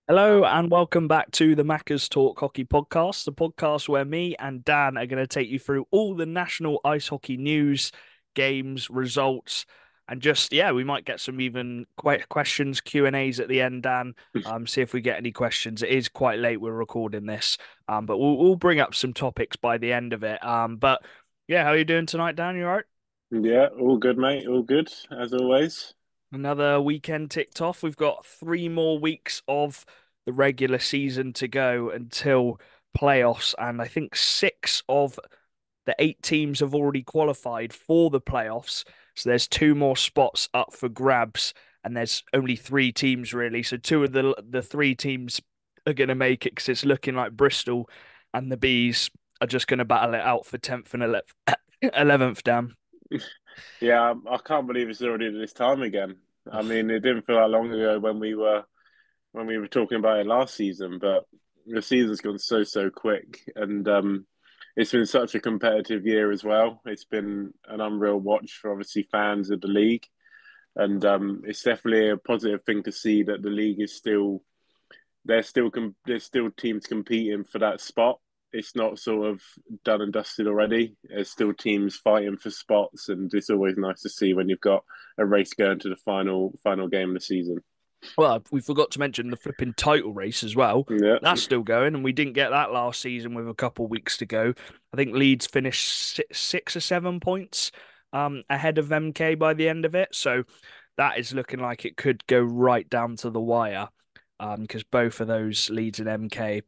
Hello and welcome back to the Macca's Talk Hockey Podcast, the podcast where me and Dan are going to take you through all the national ice hockey news, games, results, and we might get some even questions, Q&As at the end, Dan. See if we get any questions. It is quite late, we're recording this, but we'll bring up some topics by the end of it. But yeah, how are you doing tonight, Dan? You all right? Yeah, all good, mate. All good, as always. Another weekend ticked off. We've got 3 more weeks of the regular season to go until playoffs, and I think six of the 8 teams have already qualified for the playoffs. So there's 2 more spots up for grabs, and there's only 3 teams really. So two of the 3 teams are going to make it because it's looking like Bristol and the Bees are just going to battle it out for 10th and 11th down. Yeah, I can't believe it's already this time again. I mean, it didn't feel that long ago when we were talking about it last season, but the season's gone so quick, and it's been such a competitive year as well. It's been an unreal watch for obviously fans of the league, and it's definitely a positive thing to see that the league is still there's still teams competing for that spot. It's not sort of done and dusted already. There's still teams fighting for spots, and it's always nice to see when you've got a race going to the final game of the season. Well, we forgot to mention the flipping title race as well. Yeah, That's still going, and we didn't get that last season with a couple weeks to go. I think Leeds finished 6 or 7 points ahead of MK by the end of it. So that is looking like it could go right down to the wire because both of those Leeds and MK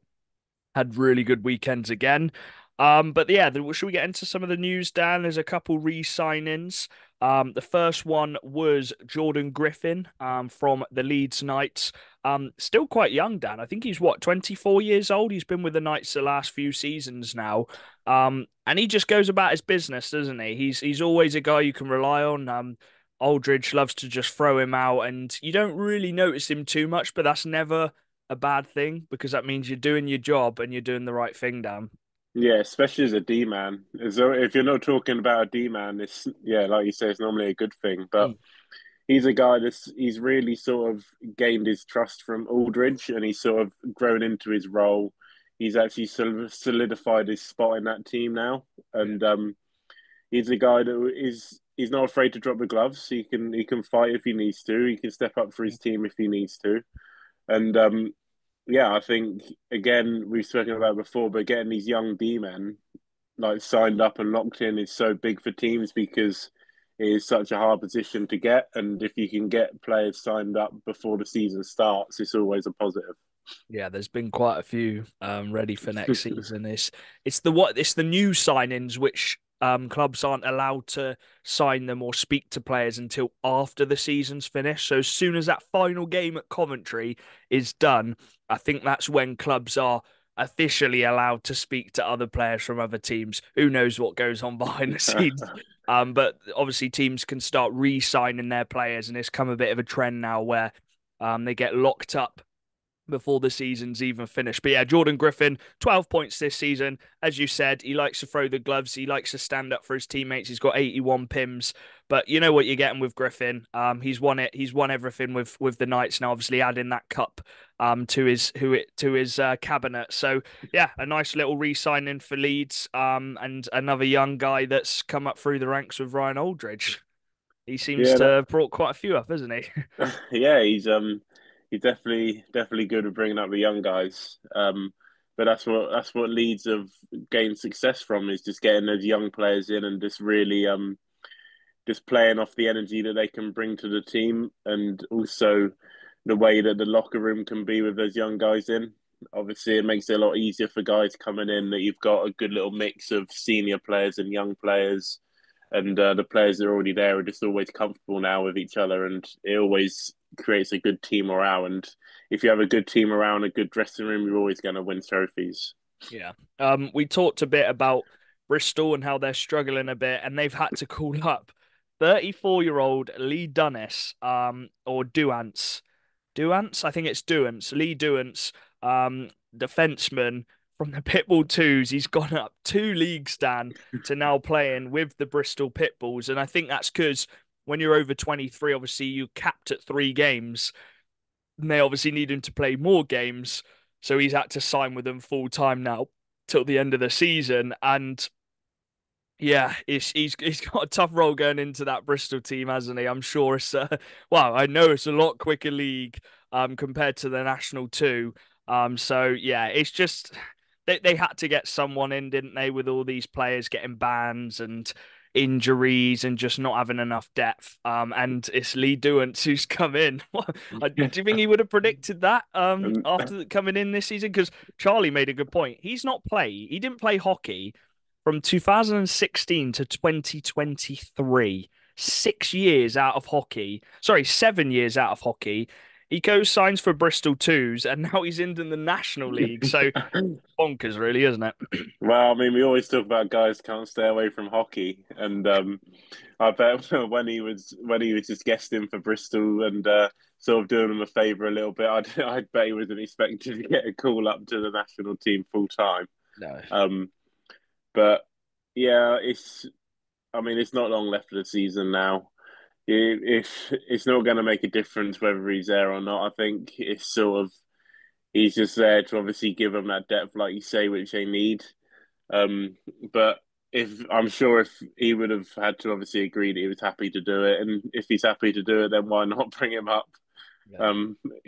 had really good weekends again. But yeah, should we get into some of the news, Dan? There's a couple re-signings. The first one was Jordan Griffin from the Leeds Knights. Still quite young, Dan. I think he's 24 years old. He's been with the Knights the last few seasons now. And he just goes about his business, doesn't he? He's always a guy you can rely on. Aldridge loves to just throw him out, and you don't really notice him too much, but that's never a bad thing because that means you're doing your job and you're doing the right thing, Dan. yeah, especially as a D man. As though if you're not talking about a D man, it's yeah, like you say, it's normally a good thing. But Mm. he's a guy he's really sort of gained his trust from Aldridge, and he's sort of grown into his role. He's actually sort of solidified his spot in that team now, Yeah. and he's a guy that he's not afraid to drop the gloves. He can fight if he needs to. He can step up for his team if he needs to. And yeah, I think again we've spoken about it before, but getting these young D men like signed up and locked in is so big for teams because it is such a hard position to get. And if you can get players signed up before the season starts, it's always a positive. Yeah, there's been quite a few ready for next season. It's the new signings which clubs aren't allowed to sign them or speak to players until after the season's finished. So as soon as that final game at Coventry is done, I think that's when clubs are officially allowed to speak to other players from other teams. Who knows what goes on behind the scenes? But obviously teams can start re-signing their players, and it's come a bit of a trend now where they get locked up before the season's even finished. But yeah, Jordan Griffin, 12 points this season. As you said, he likes to throw the gloves. He likes to stand up for his teammates. He's got 81 pims. But you know what you're getting with Griffin. He's won it. He's won everything with the Knights now, obviously adding that cup to his cabinet. So yeah, a nice little re-signing for Leeds. And another young guy that's come up through the ranks with Ryan Aldridge. He seems Yeah, to have brought quite a few up, hasn't he? yeah, he's definitely good at bringing up the young guys. But that's what Leeds have gained success from is just getting those young players in and just really just playing off the energy that they can bring to the team and also the way that the locker room can be with those young guys in. Obviously, it makes it a lot easier for guys coming in that you've got a good little mix of senior players and young players, and the players that are already there are just always comfortable now with each other, and it always creates a good team morale. And if you have a good team around a good dressing room, you're always going to win trophies. Yeah. We talked a bit about Bristol and how they're struggling a bit, and they've had to call up 34-year-old Lee Dunnis, or Duance. Duance? I think it's Duance. Lee Duance, defenseman from the Pitbull Twos. He's gone up 2 leagues, Dan, to now playing with the Bristol Pitbulls. And I think that's because when you're over 23, obviously you capped at 3 games. And they obviously need him to play more games, so he's had to sign with them full time now till the end of the season. And yeah, he's got a tough role going into that Bristol team, hasn't he? I'm sure it's well, I know it's a lot quicker league compared to the National Two. So yeah, it's just they had to get someone in, didn't they, with all these players getting bans and injuries and just not having enough depth. And it's Lee Duant who's come in. Do you think he would have predicted that And after coming in this season? Because Charlie made a good point. He didn't play hockey from 2016 to 2023, 6 years out of hockey. Sorry, 7 years out of hockey. He goes signs for Bristol Twos, and now he's in the National League. So bonkers, really, isn't it? well, I mean, we always talk about guys can't stay away from hockey, and I bet when he was just guesting for Bristol and sort of doing them a favour a little bit, I'd bet he wasn't expecting to get a call up to the national team full time. No. Um, but yeah, I mean, it's not long left of the season now. It's not going to make a difference whether he's there or not. I think it's sort of he's just there to obviously give them that depth, like you say, which they need. Um, but if I'm sure if he would have had to obviously agree that he was happy to do it, and if he's happy to do it, then why not bring him up? Yeah.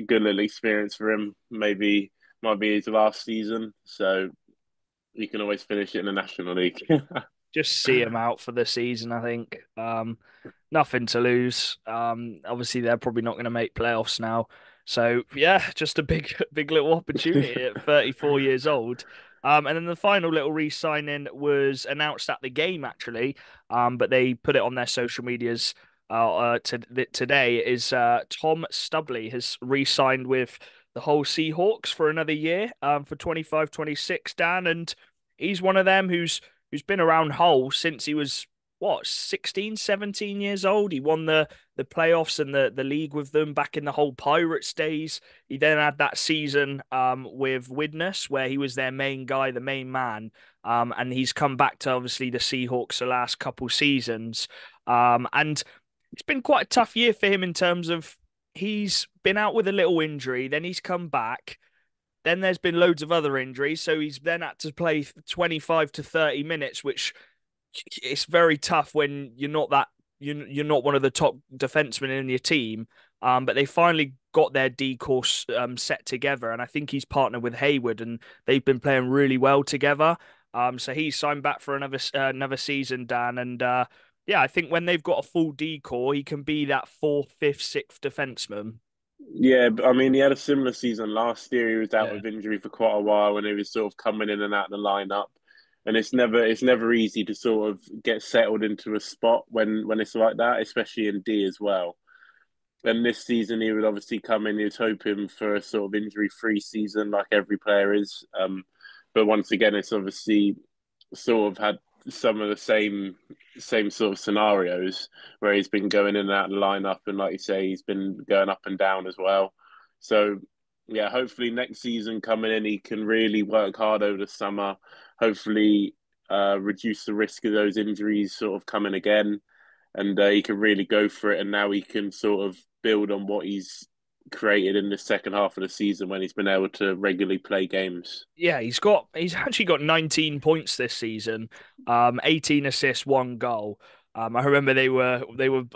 Good little experience for him. Maybe might be his last season, so you can always finish it in the National League. Just see him out for the season, I think. Nothing to lose. Obviously they're probably not going to make playoffs now. So yeah, just a big, big little opportunity at 34 years old. And then the final little re-signing was announced at the game actually. But they put it on their social medias today. Is Tom Stubley has re-signed with the whole Seahawks for another year, for 25-26, Dan, and he's one of them who's been around Hull since he was what 16, 17 years old. He won the playoffs and the league with them back in the whole Pirates days. He then had that season with Widnes where he was their main guy, the main man. And he's come back to obviously the Seahawks the last couple seasons. And it's been quite a tough year for him in terms of he's been out with a little injury, then he's come back. Then there's been loads of other injuries, so he's then had to play 25 to 30 minutes, which it's very tough when you're not one of the top defensemen in your team. But they finally got their D course set together, and I think he's partnered with Hayward, and they've been playing really well together. So he's signed back for another season, Dan, and yeah, I think when they've got a full D core, he can be that fourth, fifth, sixth defenseman. Yeah, but I mean, he had a similar season last year. He was out Yeah. with injury for quite a while, and he was sort of coming in and out of the lineup. And it's never easy to sort of get settled into a spot when it's like that, especially in D as well. And this season, he would obviously come in. He was hoping for a sort of injury-free season, like every player is. But once again, it's obviously sort of had some of the same sort of scenarios where he's been going in and out of the lineup, and like you say, he's been going up and down as well. So yeah, hopefully next season coming in, he can really work hard over the summer. Hopefully, reduce the risk of those injuries sort of coming again, and he can really go for it. And now he can sort of build on what he's created in the second half of the season when he's been able to regularly play games. Yeah, he's actually got 19 points this season, 18 assists, one goal. I remember they were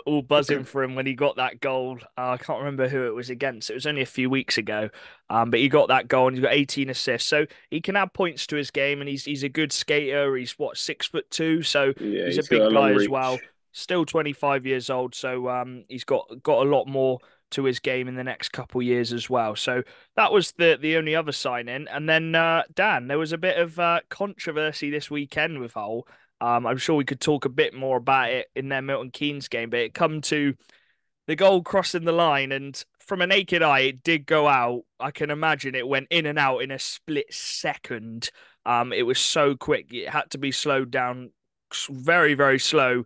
all buzzing for him when he got that goal. I can't remember who it was against. It was only a few weeks ago, but he got that goal and he's got 18 assists. So he can add points to his game, and he's a good skater. He's what 6'2", so Yeah, he's a he's got big a long guy as reach. well. Still 25 years old, so he's got a lot more to his game in the next couple years as well. So that was the only other signing. And then Dan, there was a bit of controversy this weekend with Hull. I'm sure we could talk a bit more about it in their Milton Keynes game, but it come to the goal crossing the line, and from a naked eye, it did go out. I can imagine it went in and out in a split second. It was so quick; it had to be slowed down, very, very slow.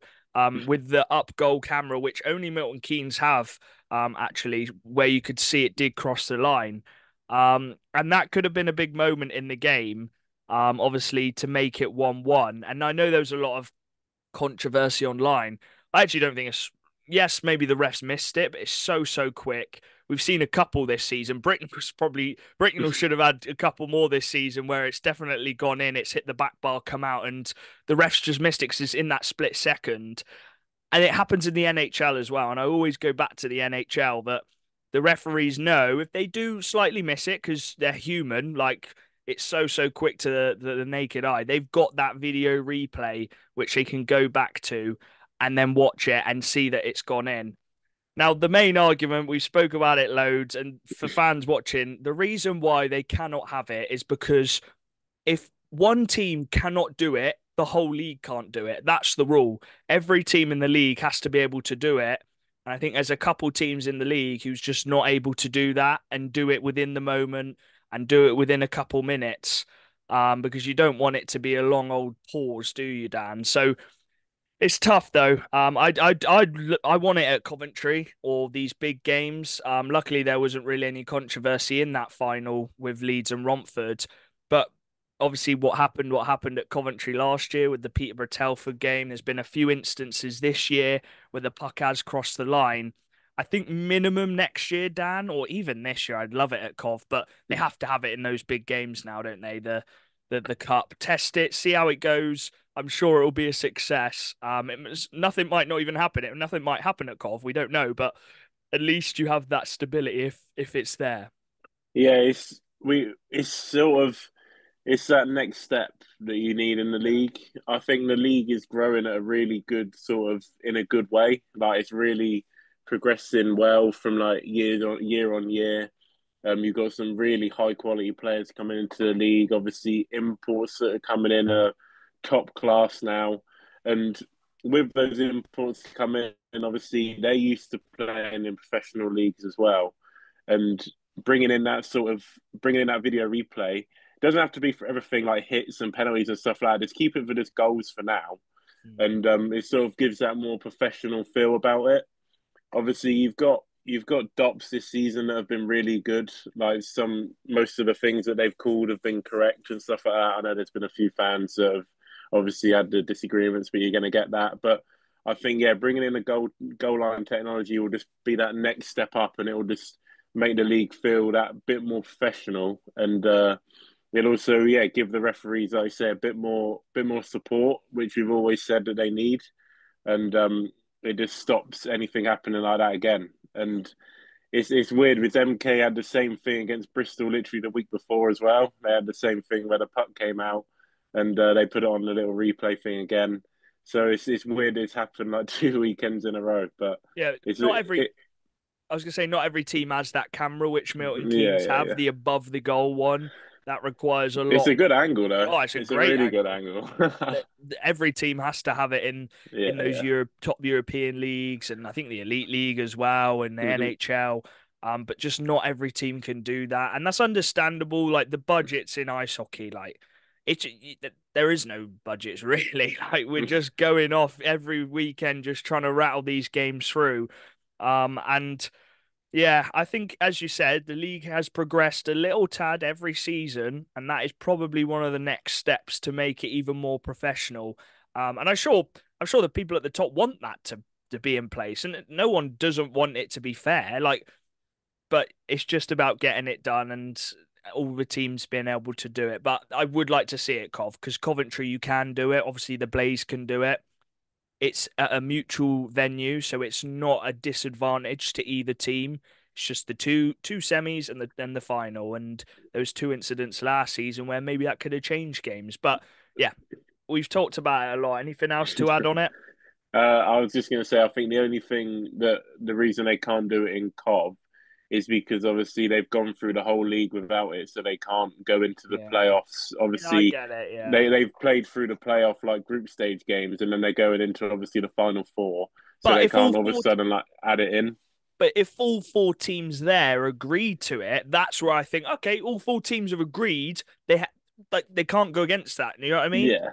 With the up goal camera, which only Milton Keynes have, actually, where you could see it did cross the line. And that could have been a big moment in the game, obviously, to make it 1-1. And I know there was a lot of controversy online. I actually don't think it's yes, maybe the refs missed it, but it's so quick. we've seen a couple this season. Britain should have had a couple more this season where it's definitely gone in, it's hit the back bar, come out, and the refs just missed it 'cause it's in that split second. And it happens in the NHL as well. And I always go back to the NHL that the referees know if they do slightly miss it because they're human, like it's so quick to the naked eye. They've got that video replay which they can go back to and then watch it and see that it's gone in. Now, the main argument, we spoke about it loads, and for fans watching, the reason why they cannot have it is because if one team cannot do it, the whole league can't do it. That's the rule. Every team in the league has to be able to do it. And I think there's a couple teams in the league who's just not able to do that and do it within the moment and do it within a couple minutes. Because you don't want it to be a long old pause, do you, Dan? So it's tough though. I want it at Coventry or these big games. Luckily there wasn't really any controversy in that final with Leeds and Romford, but obviously what happened at Coventry last year with the Peterborough Telford game. There's been a few instances this year where the puck has crossed the line. I think minimum next year, Dan, or even this year, I'd love it at Cov, but they have to have it in those big games now, don't they? The cup, test it, see how it goes. I'm sure it will be a success. Nothing might not even happen. Nothing might happen at Cov. We don't know, but at least you have that stability if it's there. Yeah, it's sort of it's that next step that you need in the league. I think the league is growing at a really good sort of in a good way. Like it's really progressing well from like year on year. You've got some really high quality players coming into the league. Obviously, imports that are coming in are top class now, and with those imports coming in, obviously they're used to playing in professional leagues as well, and bringing in that video replay. It doesn't have to be for everything like hits and penalties and stuff like that. Just keep it for just goals for now, Mm. and it sort of gives that more professional feel about it. Obviously, you've got DOPs this season that have been really good. Like most of the things that they've called have been correct and stuff like that. I know there's been a few fans that have obviously had the disagreements, but you're going to get that. But I think bringing in the goal line technology will just be that next step up, and it will just make the league feel that bit more professional, and it'll also give the referees, like I say, a bit more support, which we've always said that they need, and it just stops anything happening like that again. And it's weird with MK had the same thing against Bristol literally the week before as well. They had the same thing where the puck came out and they put it on the little replay thing again. So it's weird it's happened like 2 weekends in a row, but Yeah, it's not every it I was gonna say not every team has that camera, which Milton yeah, Keynes yeah, have, yeah. the above the goal one. That requires a It's lot. a good angle though. Oh, it's a It's a great really good angle. angle. Every team has to have it in Yeah, those yeah. Top European leagues, and I think the Elite League as well, and the NHL. But just not every team can do that, and that's understandable. Like the budgets in ice hockey, like there is no budgets really. Like we're just going off every weekend, just trying to rattle these games through. And yeah, I think, as you said, the league has progressed a little tad every season, and that is probably one of the next steps to make it even more professional. And I'm sure the people at the top want that to be in place, and no one doesn't want it to be fair. Like, but it's just about getting it done and all the teams being able to do it. But I would like to see it, because Coventry, you can do it. Obviously, the Blaze can do it. It's at a mutual venue, so it's not a disadvantage to either team. It's just the two semis and the final, and those two incidents last season where maybe that could have changed games. But yeah, we've talked about it a lot. Anything else to add on it? I was just going to say, I think the only thing that the reason they can't do it in Cov is because obviously they've gone through the whole league without it, so they can't go into the Yeah, playoffs. yeah, I Obviously, get it. Yeah, they've played through the playoff like group stage games, and then they're going into obviously the final four, so but they if all can't all of a four sudden like add it in. but if all four teams there agreed to it, that's where I think, okay, all four teams have agreed. Like they can't go against that. You know what I mean? Yeah,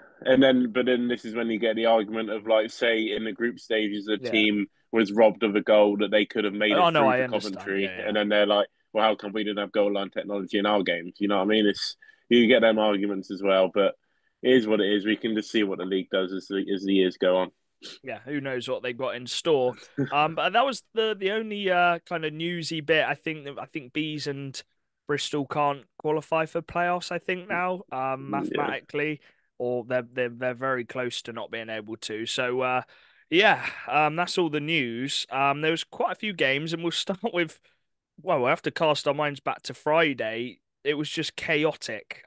but then this is when you get the argument of like, say, in the group stages, a Yeah. team was robbed of a goal that they could have made Oh it no, through I to understand. Coventry, Yeah, and yeah. then they're like, well, how come we didn't have goal line technology in our games? You know what I mean? It's you get them arguments as well, but it is what it is. We can just see what the league does as the years go on. Yeah, who knows what they've got in store. But that was the only kind of newsy bit. I think Bees and Bristol can't qualify for playoffs, I think now, Yeah. mathematically, or they're very close to not being able to. So yeah, that's all the news. There was quite a few games, and we'll start with, well, we'll have to cast our minds back to Friday. It was just chaotic.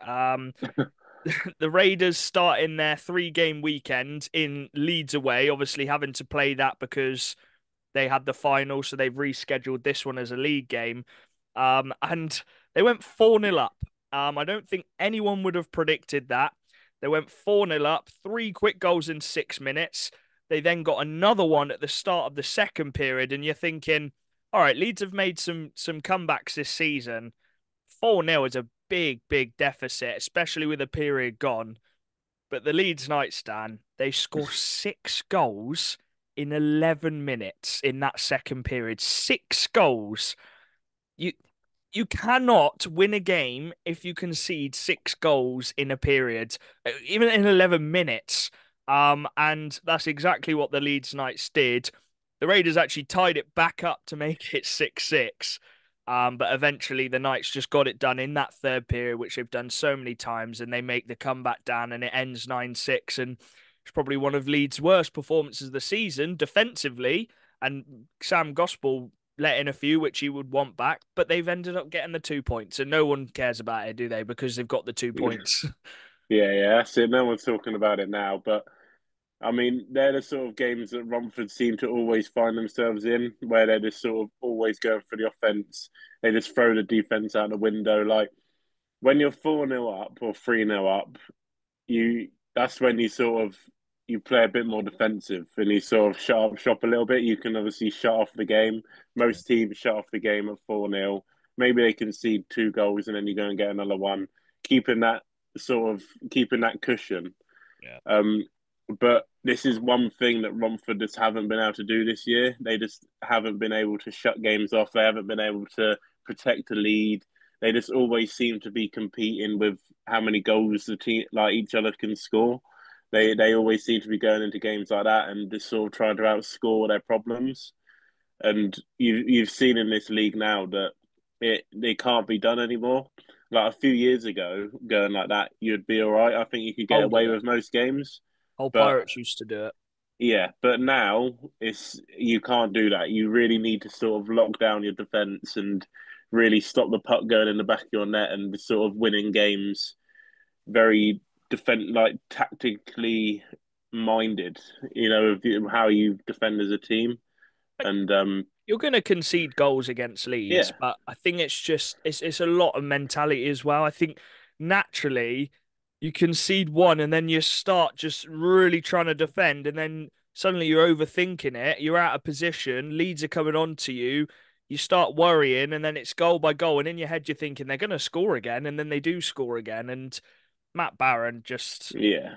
The Raiders starting their 3 game weekend in Leeds away, obviously having to play that because they had the final, so they've rescheduled this one as a league game. And they went 4-0 up. I don't think anyone would have predicted that. They went 4-0 up, 3 quick goals in 6 minutes. They then got another one at the start of the second period, and you're thinking, all right, Leeds have made some comebacks this season. 4-0 is a big, big deficit, especially with a period gone. But the Leeds Knights, Dan, they score 6 goals in 11 minutes in that second period. 6 goals. You you cannot win a game if you concede 6 goals in a period, even in 11 minutes. And that's exactly what the Leeds Knights did. The Raiders actually tied it back up to make it 6-6. But eventually the Knights just got it done in that third period, which they've done so many times, and they make the comeback down and it ends 9-6. And it's probably one of Leeds' worst performances of the season defensively. And Sam Gospel let in a few, which you would want back, but they've ended up getting the 2 points, and no one cares about it, do they? Because they've got the 2 points. Yeah, yeah, that's it. No one's talking about it now, but I mean, they're the sort of games that Romford seem to always find themselves in, where they're just sort of always going for the offense. They just throw the defense out the window. Like when you're 4-0 up or 3-0 up, you that's when you sort of you play a bit more defensive and you sort of shut up shop a little bit. You can obviously shut off the game. Yeah. Most teams shut off the game at 4-0. Maybe they concede 2 goals and then you go and get another one, keeping that keeping that cushion. Yeah. Um, but this is one thing that Romford just haven't been able to do this year. They just haven't been able to shut games off. They haven't been able to protect the lead. They just always seem to be competing with how many goals the team like each other can score. They always seem to be going into games like that and just sort of trying to outscore their problems. And you've seen in this league now that it can't be done anymore. Like a few years ago, going like that, you'd be all right. I think you could get Older away though. with most games. Whole But Pirates used to do it. yeah, but now it's you can't do that. You really need to sort of lock down your defense and really stop the puck going in the back of your net and sort of winning games very like tactically minded, of how you defend as a team. And You're going to concede goals against Leeds, yeah, but I think it's a lot of mentality as well. I think naturally you concede one and then you start just really trying to defend, and then suddenly you're overthinking it. You're out of position. Leeds are coming on to you. You start worrying, and then it's goal by goal, and in your head you're thinking they're going to score again, and then they do score again. And Matt Barron just yeah,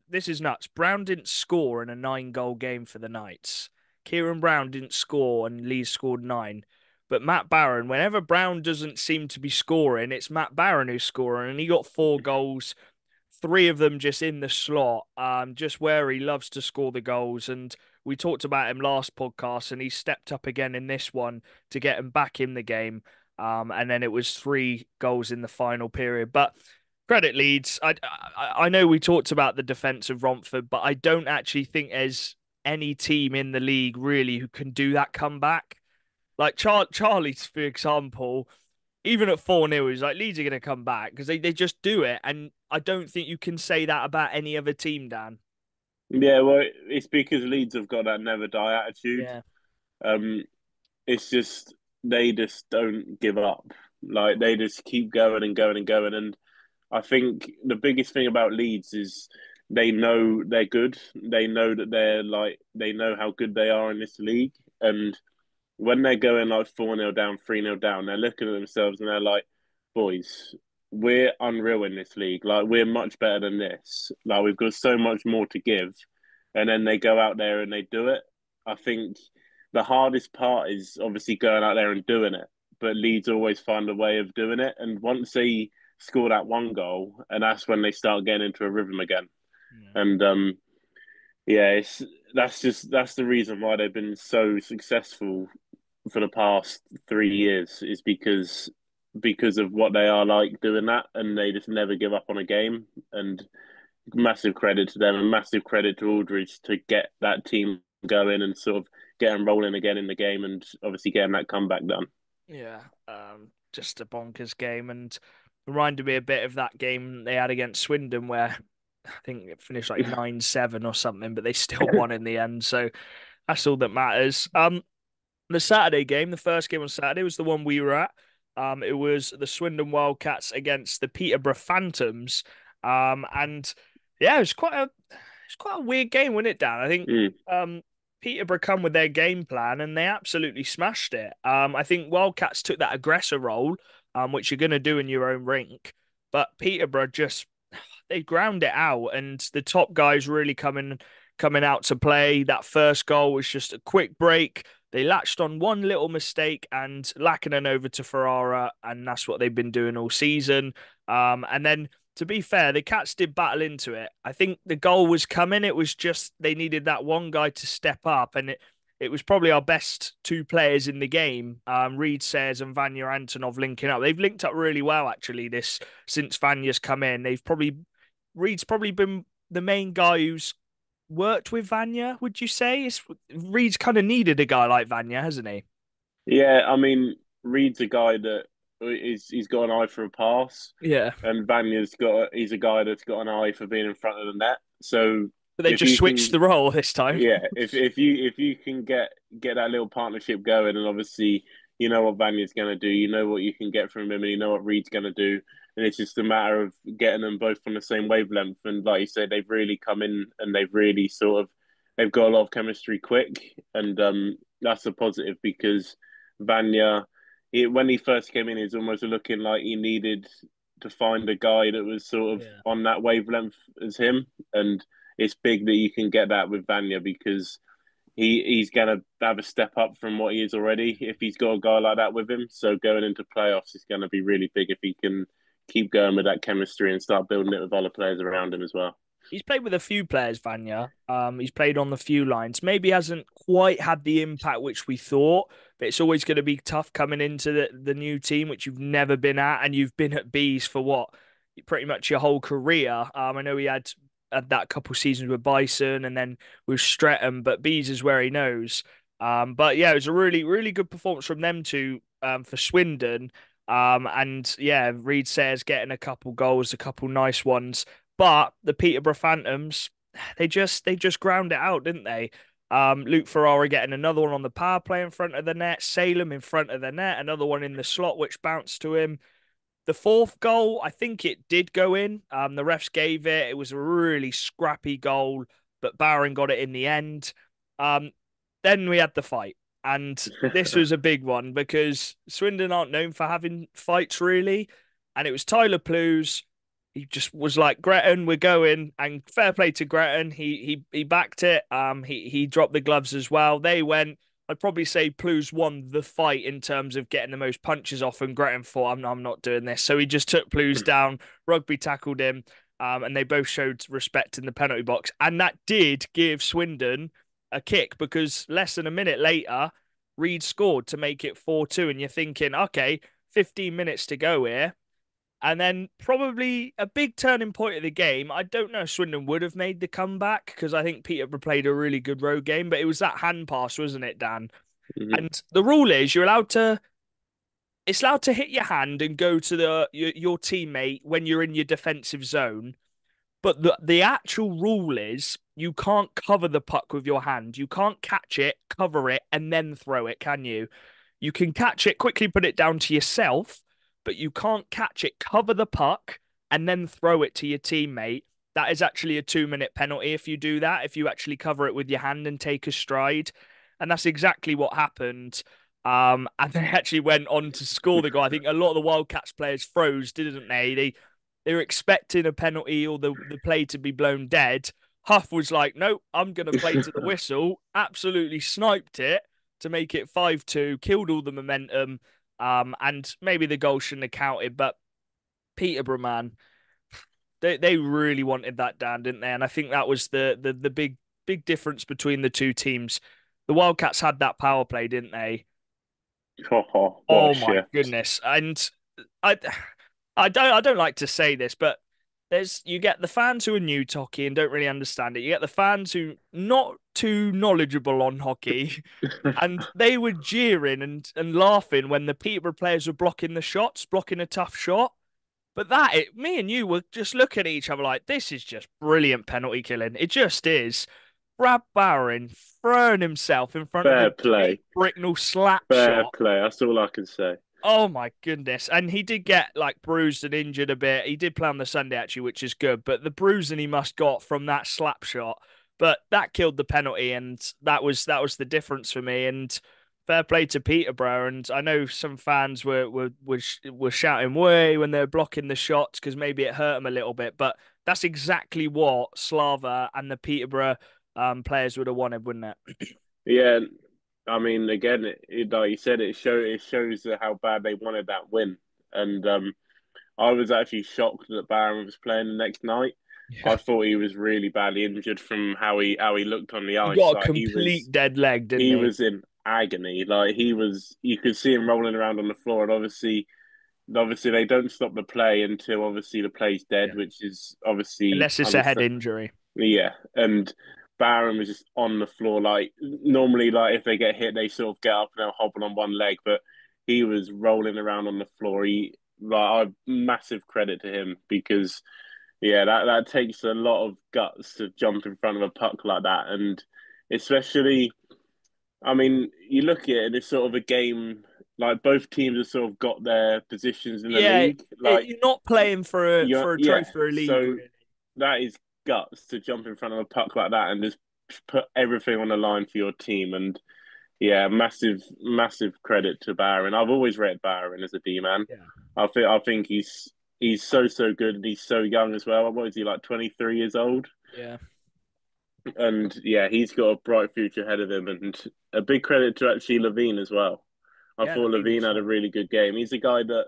This is nuts. Brown didn't score in a 9 goal game for the Knights. Kieran Brown didn't score and Leeds scored 9. But Matt Barron, whenever Brown doesn't seem to be scoring, it's Matt Barron who's scoring, and he got 4 goals, 3 of them just in the slot, just where he loves to score the goals. And we talked about him last podcast, and he stepped up again in this one to get him back in the game. And then it was 3 goals in the final period. But credit Leeds. I know we talked about the defense of Romford, but I don't actually think there's any team in the league really who can do that comeback. Like Charlie's, for example, even at 4-0, he's like, Leeds are going to come back because they just do it. And I don't think you can say that about any other team, Dan. yeah. Well, it's because Leeds have got that never die attitude. Yeah. Um, it's just they just don't give up. Like they just keep going and going and going. And I think the biggest thing about Leeds is they know they're good. They know that they know how good they are in this league. And when they're going like 4-0 down, 3-0 down, they're looking at themselves and they're like, boys, we're unreal in this league. Like we're much better than this. Like we've got so much more to give. And then they go out there and they do it. I think the hardest part is obviously going out there and doing it. But Leeds always find a way of doing it. And once they score that 1 goal, and that's when they start getting into a rhythm again. Yeah. And yeah, it's that's the reason why they've been so successful for the past 3 years is because of what they are like doing that, and they just never give up on a game. And massive credit to them, and massive credit to Aldridge to get that team going and sort of get them rolling again in the game, and obviously getting that comeback done. Yeah, just a bonkers game, and reminded me a bit of that game they had against Swindon, where I think it finished like 9-7 or something, but they still won in the end. So that's all that matters. The Saturday game, the first game on Saturday, was the one we were at. It was the Swindon Wildcats against the Peterborough Phantoms. And yeah, it was quite a weird game, wasn't it, Dan? I think Mm. Peterborough come with their game plan and they absolutely smashed it. I think Wildcats took that aggressor role, which you're going to do in your own rink, but Peterborough just they ground it out, and the top guys really coming out to play. That first goal was just a quick break. They latched on one little mistake and Lackinen over to Ferrara, and that's what they've been doing all season. And then, to be fair, the Cats did battle into it. I think the goal was coming. It was just they needed that one guy to step up, and it was probably our best two players in the game. Reed Sayers and Vanya Antonov linking up. They've linked up really well actually. This since Vanya's come in, Reed's probably been the main guy who's worked with Vanya, would you say? Reed's kind of needed a guy like Vanya, hasn't he? Yeah, I mean, Reed's a guy that he's got an eye for a pass, Yeah. and he's a guy that's got an eye for being in front of the net. So But they if just you switched can, the role this time. yeah, if you can get that little partnership going, and obviously you know what Vanya's going to do, you know what you can get from him, and you know what Reed's going to do, and it's just a matter of getting them both on the same wavelength. And like you said, they've really come in and they've really sort of they've got a lot of chemistry quick, and that's a positive because Vanya, when he first came in, he was almost looking like he needed to find a guy that was sort of Yeah. on that wavelength as him, and it's big that you can get that with Vanya because he's going to have a step up from what he is already if he's got a guy like that with him. So going into playoffs is going to be really big if he can keep going with that chemistry and start building it with other players around him as well. He's played with a few players, Vanya. He's played on the few lines. Maybe hasn't quite had the impact which we thought, but it's always going to be tough coming into the new team, which you've never been at, and you've been at Bees for what? Pretty much your whole career. I know he had that couple seasons with Bison and then with Streatham, but Bees is where he knows. But yeah, it was a really, really good performance from them two for Swindon. And yeah, Reed says getting a couple goals, a couple nice ones. But the Peterborough Phantoms, they just ground it out, didn't they? Luke Ferrara getting another one on the power play in front of the net, Salem in front of the net, another one in the slot which bounced to him. The fourth goal, I think it did go in. The refs gave it. It was a really scrappy goal, but Barron got it in the end. Um, then we had the fight, and this was a big one because Swindon aren't known for having fights really, and it was Tyler Plews. He just was like, Gretton, we're going, and fair play to Gretton. He backed it. He dropped the gloves as well. They went. I'd probably say Plews won the fight in terms of getting the most punches off, and Gretton thought, I'm not doing this. So he just took Plews down, rugby tackled him, and they both showed respect in the penalty box. And that did give Swindon a kick because less than a minute later, Reed scored to make it 4-2. And you're thinking, okay, 15 minutes to go here. And then probably a big turning point of the game. I don't know if Swindon would have made the comeback because I think Peterborough played a really good road game, but it was that hand pass, wasn't it, Dan? Mm-hmm. And the rule is it's allowed to hit your hand and go to your teammate when you're in your defensive zone. But the actual rule is you can't cover the puck with your hand. You can't catch it, cover it, and then throw it, can you? You can catch it, quickly put it down to yourself, but you can't catch it, cover the puck, and then throw it to your teammate. That is actually a 2-minute penalty if you do that, if you actually cover it with your hand and take a stride. And that's exactly what happened. And they actually went on to score the goal. I think a lot of the Wildcats players froze, didn't they? They were expecting a penalty or the play to be blown dead. Huff was like, "No, I'm going to play to the whistle." Absolutely sniped it to make it 5-2, killed all the momentum. And maybe the goal shouldn't have counted, but Peterborough, man, they really wanted that down, didn't they? And I think that was the big big difference between the two teams. The Wildcats had that power play, didn't they? Oh, what a Oh my shift! goodness. And I I don't like to say this, but you get the fans who are new to hockey and don't really understand it. You get the fans who not too knowledgeable on hockey, and they were jeering and laughing when the Peterborough players were blocking the shots, blocking a tough shot. But me and you were just looking at each other like, this is just brilliant penalty killing. It just is. Brad Barron throwing himself in front of a Fair Jake play, Bricknell slap fair shot. play. That's all I can say. Oh my goodness. And he did get like bruised and injured a bit. He did play on the Sunday actually, which is good, but the bruising he must got from that slap shot. But that killed the penalty and that was the difference for me. And fair play to Peterborough. And I know some fans were shouting way when they were blocking the shots because maybe it hurt them a little bit. But that's exactly what Slava and the Peterborough players would have wanted, wouldn't it? Yeah, I mean, again, like you said, it shows how bad they wanted that win, and I was actually shocked that Barron was playing the next night. Yeah. I thought he was really badly injured from how he looked on the He ice. got a Like complete dead leg, didn't he he? was in agony. Like you could see him rolling around on the floor, and obviously they don't stop the play until obviously the play's dead, Yeah. which is obviously Unless it's a head understand. injury. Yeah, and Barron was just on the floor. Like normally, like if they get hit, they sort of get up and they'll hobble on one leg, but he was rolling around on the floor. I massive credit to him because yeah, that takes a lot of guts to jump in front of a puck like that, and especially, I mean, you look at it, and it's sort of a game like both teams have sort of got their positions in the Yeah, league. Like you're not playing you're, for a yeah, trophy or a league, so really. that is guts to jump in front of a puck like that and just put everything on the line for your team. And yeah, massive credit to Barron. I've always rated Barron as a D man. Yeah, I think he's so good and he's so young as well. What is he, like 23 years old? yeah, And yeah, he's got a bright future ahead of him. And a big credit to actually Levine as well. I yeah. thought Levine Levine was had a solid. really good game. He's a guy that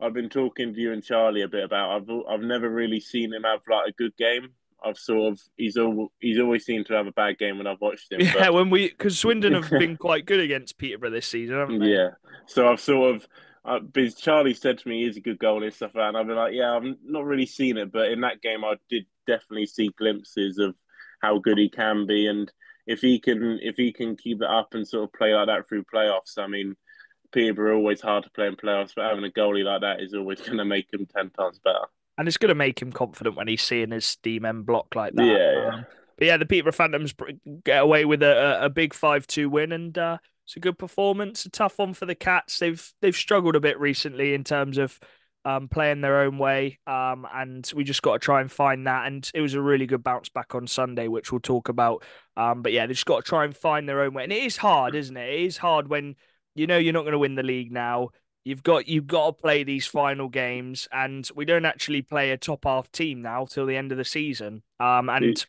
I've been talking to you and Charlie a bit about. I've never really seen him have like a good game. I've sort of he's always seemed to have a bad game when I've watched him. Yeah, But when we because Swindon have been quite good against Peterborough this season, haven't they? yeah, so I've sort of because Charlie said to me he's a good goalie and stuff like that, and I've been like, yeah, I've not really seen it, but in that game I did definitely see glimpses of how good he can be, and if he can keep it up and sort of play like that through playoffs, I mean, Peterborough are always hard to play in playoffs, but having a goalie like that is always going to make him 10 times better. And it's going to make him confident when he's seeing his D men block like that. Yeah, yeah. But yeah, the Peterborough Phantoms get away with a big 5-2 win, and it's a good performance. A tough one for the Cats. They've struggled a bit recently in terms of playing their own way, and we just got to try and find that. And it was a really good bounce back on Sunday, which we'll talk about. But yeah, they just got to try and find their own way, and it is hard, isn't it? It is hard when you know you're not going to win the league now. You've got to play these final games, and we don't actually play a top half team now till the end of the season. And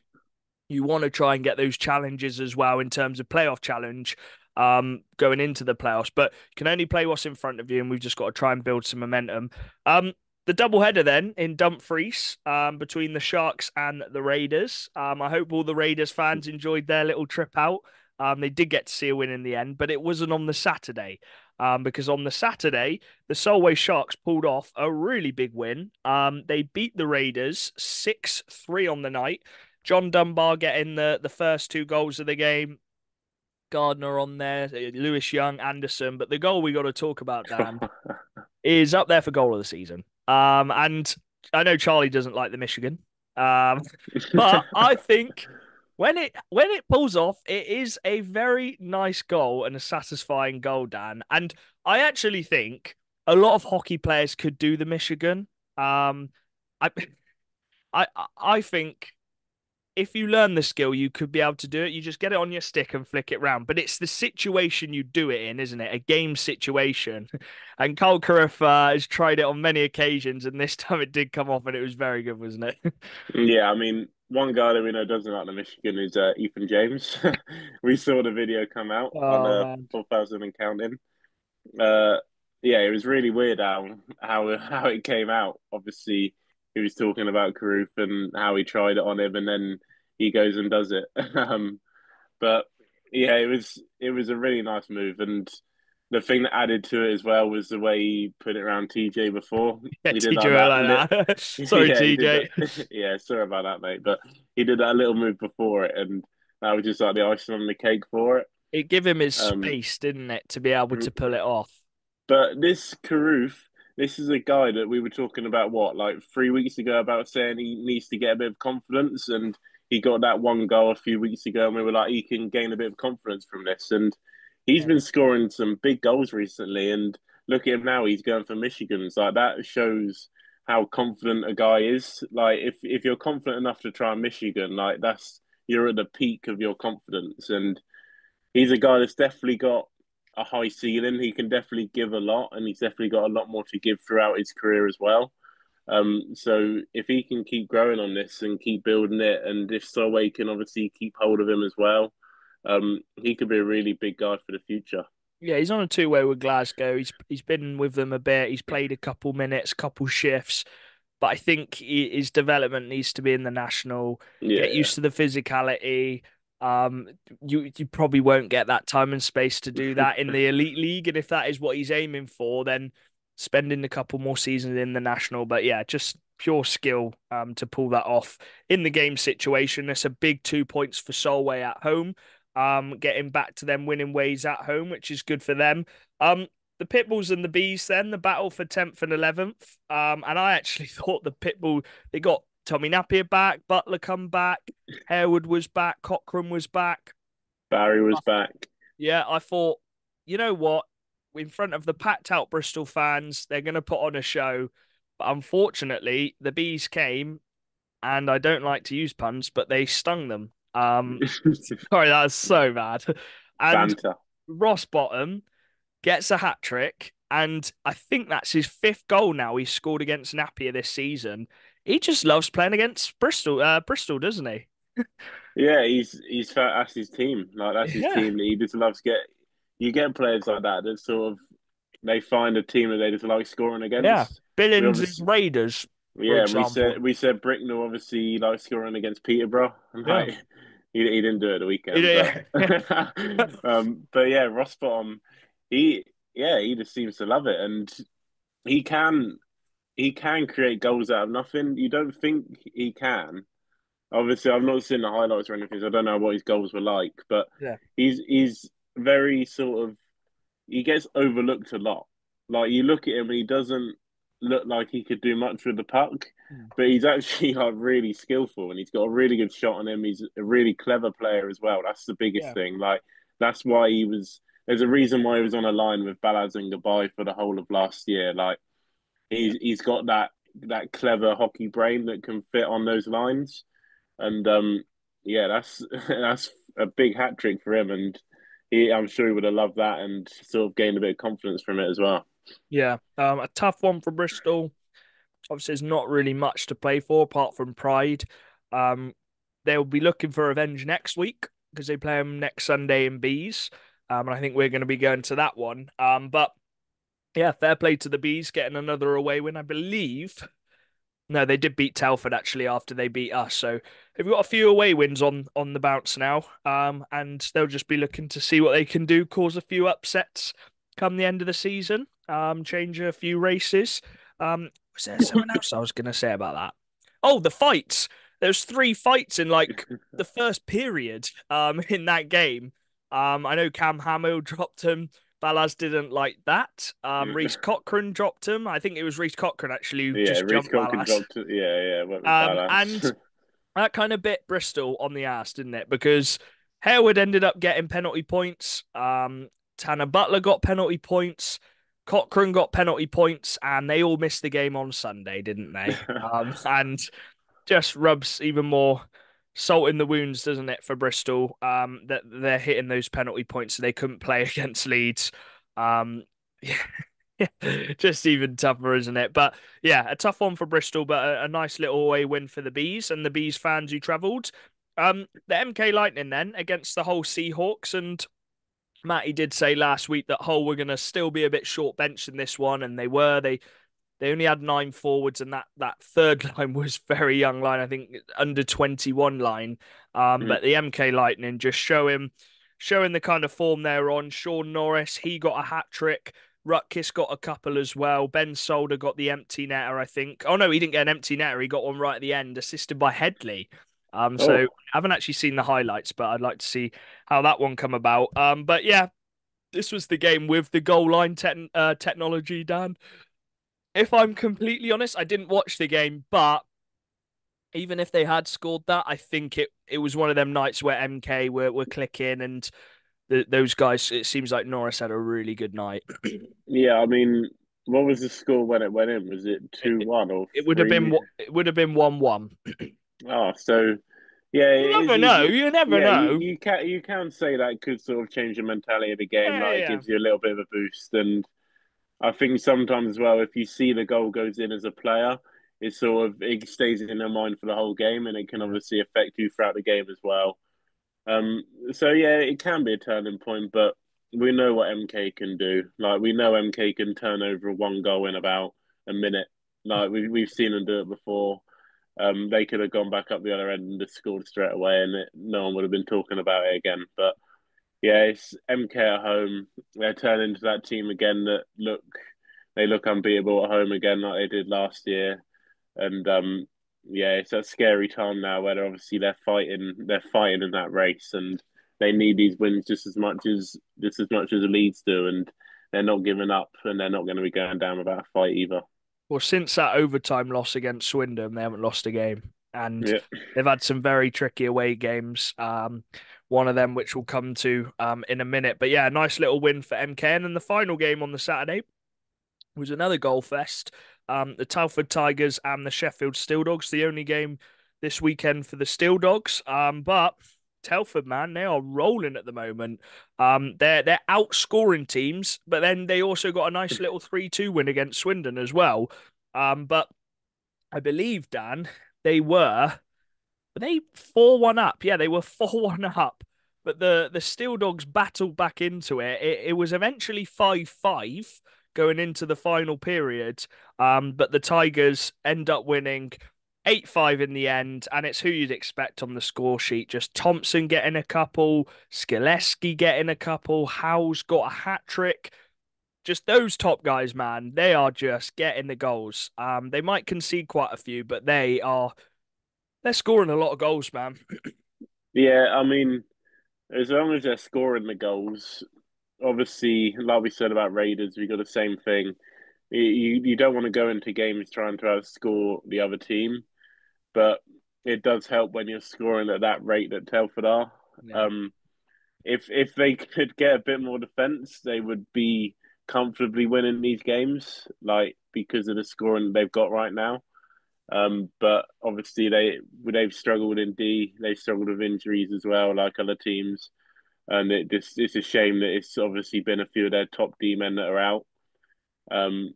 you want to try and get those challenges as well in terms of playoff challenge, going into the playoffs. But you can only play what's in front of you, and we've just got to try and build some momentum. The double header then in Dumfries, between the Sharks and the Raiders. I hope all the Raiders fans enjoyed their little trip out. They did get to see a win in the end, but it wasn't on the Saturday. Because on the Saturday, the Solway Sharks pulled off a really big win. They beat the Raiders 6-3 on the night. John Dunbar getting the first two goals of the game. Gardner on there, Lewis Young, Anderson. But the goal we got to talk about, Dan, is up there for goal of the season. And I know Charlie doesn't like the Michigan. Um, but I think when it pulls off, it is a very nice goal and a satisfying goal, Dan. And I actually think a lot of hockey players could do the Michigan. I I think if you learn the skill, you could be able to do it. You just get it on your stick and flick it round. But it's the situation you do it in, isn't it? A game situation. And Cole Carruth has tried it on many occasions, and this time it did come off, and it was very good, wasn't it? Yeah, I mean, one guy that we know doesn't like the Michigan is Ethan James. We saw the video come out on Oh man. 4,000 and counting. Uh, yeah, it was really weird how it came out. Obviously, he was talking about Karoof and how he tried it on him, and then he goes and does it. But yeah, it was a really nice move, and the thing that added to it as well was the way he put it around TJ before. Yeah, He did TJ like were that. like that. Sorry, Yeah, he did TJ. that. Yeah, sorry about that, mate. But he did that little move before it, and that was just like the icing on the cake for it. It gave him his Um, space, didn't it, to be able to pull it off. but this Caruth, this is a guy that we were talking about, what, like 3 weeks ago, about saying he needs to get a bit of confidence. And he got that one goal a few weeks ago, and we were like, he can gain a bit of confidence from this. And he's Yeah. been scoring some big goals recently. And look at him now, he's going for Michigan's. Like, that shows how confident a guy is. Like, if you're confident enough to try Michigan, like, you're at the peak of your confidence. And he's a guy that's definitely got a high ceiling. He can definitely give a lot, and he's definitely got a lot more to give throughout his career as well. So if he can keep growing on this and keep building it, and if Solway can obviously keep hold of him as well, he could be a really big guy for the future. Yeah, he's on a two-way with Glasgow. He's been with them a bit. He's played a couple minutes, couple shifts. But I think his development needs to be in the national. Get Yeah, used to the physicality. Um, you probably won't get that time and space to do that in the elite league, and if that is what he's aiming for, then spending a couple more seasons in the national. But yeah, just pure skill to pull that off in the game situation. It's a big 2 points for Solway at home. Getting back to them winning ways at home, which is good for them. The Pitbulls and the Bees, then the battle for 10th and 11th. And I actually thought the Pitbull, they got Tommy Napier back, Butler come back, Harewood was back, Cochrane was back. Barry I- was back. Yeah, I thought, you know what? In front of the packed out Bristol fans, they're going to put on a show. But unfortunately, the Bees came, and I don't like to use puns, but they stung them. Sorry, that was so bad. And Banter. Ross Bottom gets a hat trick, and I think that's his fifth goal now he's scored against Napier this season. He just loves playing against Bristol, doesn't he? Yeah, that's his team. Like, that's his Yeah, team. He just loves get. You get players like that that sort of they find a team that they just like scoring yeah. against. We Billings' obviously, Raiders, for yeah, we example. said we said Bricknell obviously like scoring against Peterborough, and Yeah, like he didn't do it at the weekend, but yeah, but yeah, Rossbottom, he he just seems to love it, and he can he can create goals out of nothing. You don't think he can. Obviously, I've not seen the highlights or anything, so I don't know what his goals were like, but yeah. he's very sort of he gets overlooked a lot. Like, you look at him and he doesn't look like he could do much with the puck, Mm. but he's actually like really skillful, and he's got a really good shot on him. He's a really clever player as well. That's the biggest Yeah, thing. Like, that's why he was. There's a reason why he was on a line with Balaz and Gabai for the whole of last year. Like, he's got that clever hockey brain that can fit on those lines, and yeah, that's that's a big hat trick for him, and I'm sure he would have loved that and sort of gained a bit of confidence from it as well. yeah. A tough one for Bristol. Obviously, there's not really much to play for apart from pride. Um, they'll be looking for revenge next week because they play them next Sunday in Bees. And I think we're going to be going to that one. But yeah, fair play to the Bees getting another away win, I believe. No, they did beat Telford actually after they beat us. So they've got a few away wins on the bounce now. And they'll just be looking to see what they can do, cause a few upsets come the end of the season. Change a few races. Was there something else I was gonna say about that? Oh, the fights. There's three fights in like the first period in that game. I know Cam Hamill dropped him. Balaz didn't like that. Reese Cochrane dropped him. I think it was Reese Cochrane actually who Yeah, just Reece jumped Conkin Balaz. dropped it. Yeah, went with And balance. that kind of bit Bristol on the ass, didn't it? Because Harewood ended up getting penalty points. Tanner Butler got penalty points. Cochrane got penalty points, and they all missed the game on Sunday, didn't they? And just rubs even more salt in the wounds, doesn't it, for Bristol? That they're hitting those penalty points, so they couldn't play against Leeds. Yeah. Just even tougher, isn't it? But yeah, a tough one for Bristol, but a nice little away win for the Bees and the Bees fans who travelled. The MK Lightning then against the Hull Seahawks, and Matty did say last week that Hull were going to still be a bit short bench in this one, and they were. They They only had nine forwards, and that third line was very young line. I think under 21 line. Mm. But the MK Lightning just showing the kind of form they're on. Sean Norris, he got a hat trick. Rutkiss got a couple as well. Ben Solder got the empty netter, I think. Oh no, he didn't get an empty netter. He got one right at the end, assisted by Headley. So I Oh, haven't actually seen the highlights, but I'd like to see how that one come about. But yeah, this was the game with the goal line technology, Dan. If I'm completely honest, I didn't watch the game, but even if they had scored that, I think it was one of them nights where MK were clicking and those guys. It seems like Norris had a really good night. yeah. I mean, what was the score when it went in? Was it It, 2-1 or it would have been 3? it would have been 1-1. Oh, so yeah, You it is never know. easy. You never Yeah, know. you can say that could sort of change the mentality of the game. Yeah, Like it yeah. gives you a little bit of a boost, and I think sometimes as well, if you see the goal goes in as a player, it stays in your mind for the whole game, and it can Yeah. obviously affect you throughout the game as well. So yeah, it can be a turning point, but we know what MK can do. Like we know MK can turn over one goal in about a minute. Like we've seen them do it before. They could have gone back up the other end and just scored straight away, and no one would have been talking about it again. But yeah, it's MK at home. They're turning into that team again that they look unbeatable at home again, like they did last year. And yeah, it's that scary time now where they're fighting in that race, and they need these wins just as much as the Leeds do, and they're not giving up, and they're not going to be going down without a fight either. Well, since that overtime loss against Swindon, they haven't lost a game, and Yeah, they've had some very tricky away games. One of them, which we'll come to in a minute. But yeah, nice little win for MK. And then the final game on the Saturday was another goal fest. The Telford Tigers and the Sheffield Steel Dogs. The only game this weekend for the Steel Dogs. But Telford, man, they are rolling at the moment. They're outscoring teams, but then they also got a nice little 3-2 win against Swindon as well. But I believe, Dan, they were they 4-1 up? Yeah, they were 4-1 up. But the Steel Dogs battled back into it. It was eventually 5-5 going into the final period. But the Tigers end up winning 8-5 in the end, and it's who you'd expect on the score sheet. Just Thompson getting a couple, Skaleski getting a couple, Howe's got a hat trick. Just those top guys, man, they are just getting the goals. They might concede quite a few, but they're scoring a lot of goals, man. yeah. I mean, as long as they're scoring the goals, obviously, like we said about Raiders, we got the same thing. You don't want to go into games trying to outscore the other team, but it does help when you're scoring at that rate that Telford are. Yeah. Um, if they could get a bit more defense, they would be comfortably winning these games, like because of the scoring they've got right now. But obviously they've struggled in D. They've struggled with injuries as well, like other teams, and it's a shame that it's obviously been a few of their top D men that are out. Um,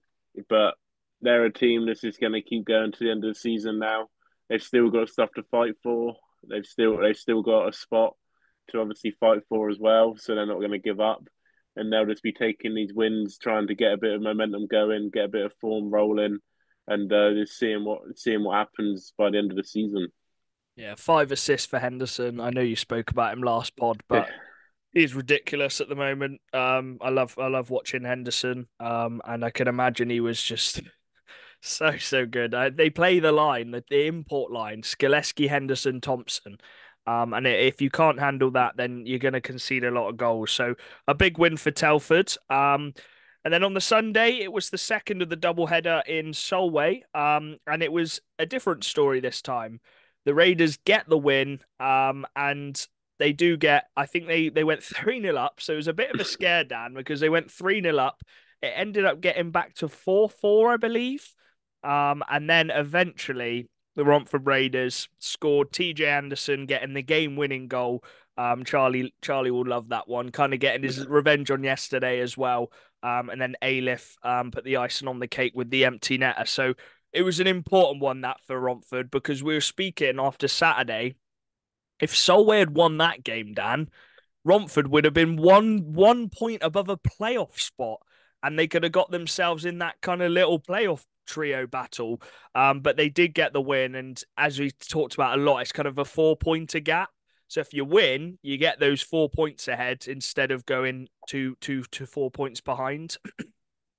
but they're a team that's just going to keep going to the end of the season now. They've still got stuff to fight for. They've still got a spot to obviously fight for as well. So they're not going to give up, and they'll just be taking these wins, trying to get a bit of momentum going, get a bit of form rolling, and just seeing what happens by the end of the season. Yeah, 5 assists for Henderson. I know you spoke about him last pod, but he's ridiculous at the moment. I love watching Henderson. And I can imagine he was just so good. They play the line, the import line, Skaleski, Henderson, Thompson. And if you can't handle that, then you're going to concede a lot of goals. So a big win for Telford. And then on the Sunday, it was the second of the doubleheader in Solway. And it was a different story this time. The Raiders get the win. And they do get, I think they went 3-0 up. So it was a bit of a scare, Dan, because they went 3-0 up. It ended up getting back to 4-4, I believe. And then eventually the Romford Raiders scored TJ Anderson getting the game-winning goal. Charlie will love that one. Kind of getting his revenge on yesterday as well. And then Alif put the icing on the cake with the empty netter. So it was an important one that for Romford because we were speaking after Saturday. If Solway had won that game, Dan, Romford would have been one point above a playoff spot, and they could have got themselves in that kind of little playoff trio battle. But they did get the win, and as we talked about a lot, it's kind of a 4 pointer gap. So if you win, you get those 4 points ahead instead of going 2 to 4 points behind.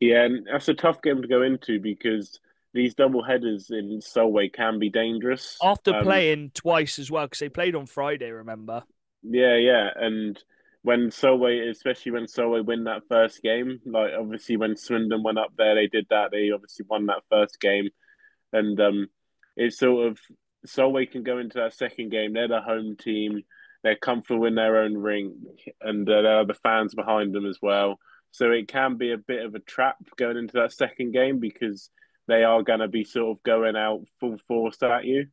Yeah, and that's a tough game to go into because these double headers in Solway can be dangerous. After playing twice as well, because they played on Friday, remember? Yeah, yeah, and when Solway, especially when Solway win that first game, like obviously when Swindon went up there, they did that. They obviously won that first game, and it's sort of Solway can go into that second game. They're the home team. They're comfortable in their own ring, and there are the fans behind them as well. So it can be a bit of a trap going into that second game because they are going to be sort of going out full force at you.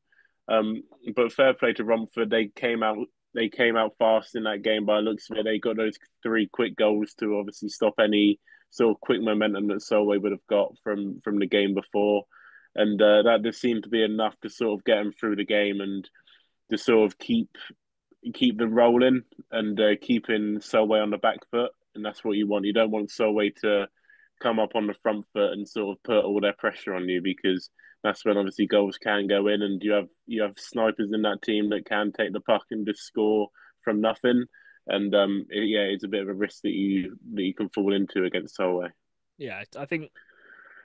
But fair play to Romford. They came out fast in that game by the looks of it. They got those three quick goals to obviously stop any sort of quick momentum that Solway would have got from the game before, and that just seemed to be enough to sort of get them through the game and to sort of keep them rolling and keeping Solway on the back foot. And that's what you want. You don't want Solway to come up on the front foot and sort of put all their pressure on you because that's when obviously goals can go in, and you have snipers in that team that can take the puck and just score from nothing. And yeah, it's a bit of a risk that you can fall into against Solway. Yeah, I think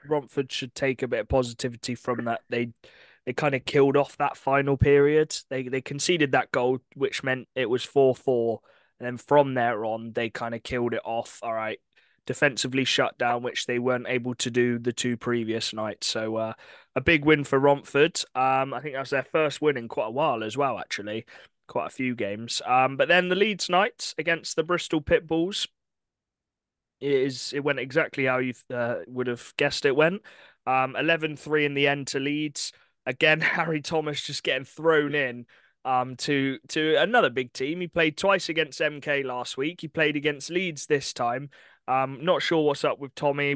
Romford should take a bit of positivity from that. They kind of killed off that final period. They conceded that goal, which meant it was 4-4, and then from there on they kind of killed it off. All right, defensively shut down, which they weren't able to do the two previous nights. So a big win for Romford. I think that was their first win in quite a while as well, actually. Quite a few games. But then the Leeds Knights against the Bristol Pitbulls. It went exactly how you would have guessed it went. 11-3 in the end to Leeds. Again, Harry Thomas just getting thrown in to another big team. He played twice against MK last week. He played against Leeds this time. Not sure what's up with Tommy.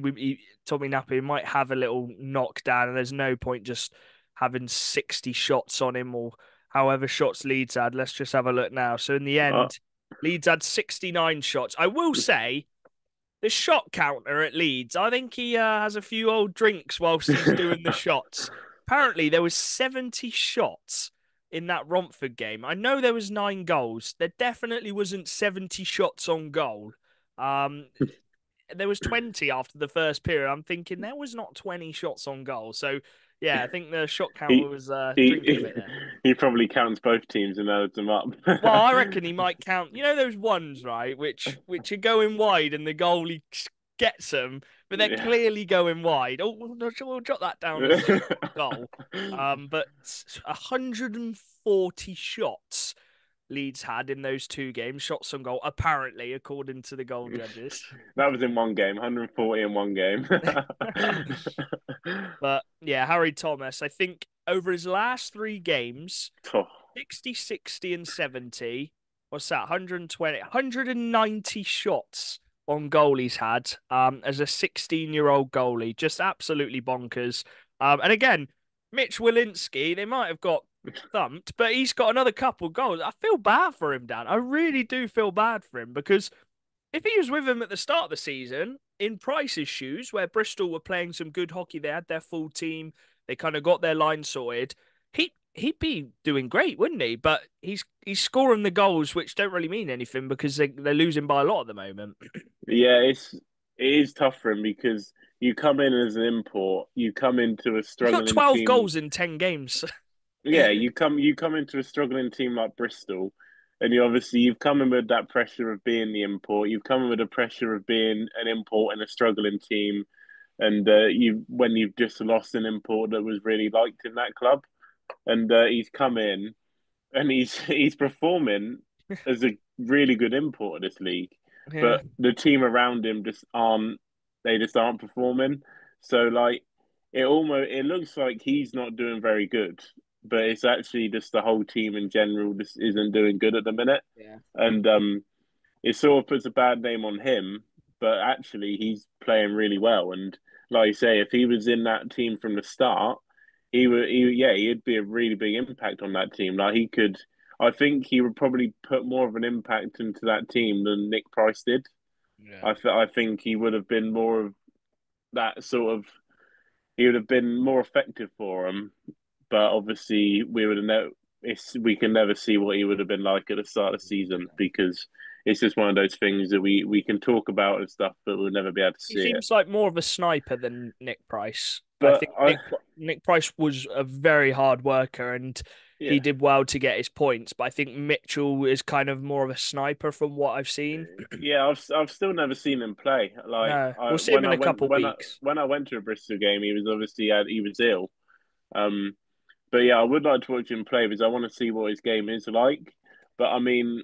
Tommy Nappy might have a little knockdown, and there's no point just having 60 shots on him or however shots Leeds had. Let's just have a look now. So in the Uh, end, Leeds had 69 shots. I will say the shot counter at Leeds. I think he has a few old drinks whilst he's doing the shots. Apparently, there was 70 shots in that Romford game. I know there was 9 goals. There definitely wasn't 70 shots on goal. Um, there was 20 after the first period. I'm thinking there was not 20 shots on goal. So yeah, I think the shot counter he was drinking a he bit there. he probably counts both teams and adds them up. Well, I reckon he might count. You know those ones, right? Which are going wide, and the goalie gets them, but they're Yeah. clearly going wide. Oh, we'll jot that down as a shot on goal. But 140 shots Leeds had in those two games, shots on goal. Apparently, according to the goal judges. That was in one game, 140 in one game. But yeah, Harry Thomas. I think over his last 3 games. Oh, 60, 60, and 70. What's that? 120, 190 shots on goal he's had as a 16-year-old goalie. Just absolutely bonkers. And again, Mitch Wilinski, they might have got thumped, but he's got another couple goals. I feel bad for him, Dan. I really do feel bad for him because if he was with him at the start of the season in Price's shoes, where Bristol were playing some good hockey, they had their full team, they kind of got their line sorted. He'd be doing great, wouldn't he? But he's scoring the goals, which don't really mean anything because they're losing by a lot at the moment. yeah, it is tough for him because you come in as an import, you come into a He's got struggling 12 team. goals in 10 games. Yeah, you come into a struggling team like Bristol, and you've come in with that pressure of being the import. You've come in with the pressure of being an import in a struggling team, and you've just lost an import that was really liked in that club, and he's come in and he's performing as a really good import of this league, Yeah. but the team around him just aren't performing. So like it looks like he's not doing very good, but it's actually just the whole team in general just isn't doing good at the minute, Yeah. and it sort of puts a bad name on him. But actually, he's playing really well, and like you say, if he was in that team from the start, yeah, he'd be a really big impact on that team. Like he could, I think he would probably put more of an impact into that team than Nick Price did. Yeah. I think he would have been more of that sort of he would have been more effective for him. But obviously, we would have we can never see what he would have been like at the start of the season because it's just one of those things that we can talk about and stuff, but we'll never be able to He see it. seems like more of a sniper than Nick Price. I But think I, Nick Price was a very hard worker and he yeah, did well to get his points. But I think Mitchell is kind of more of a sniper from what I've seen. yeah, I've still never seen him play. Like No, I we'll see him in a couple weeks. when I went to a Bristol game, he was obviously he was ill. Um, but yeah, I would like to watch him play because I want to see what his game is like. But I mean,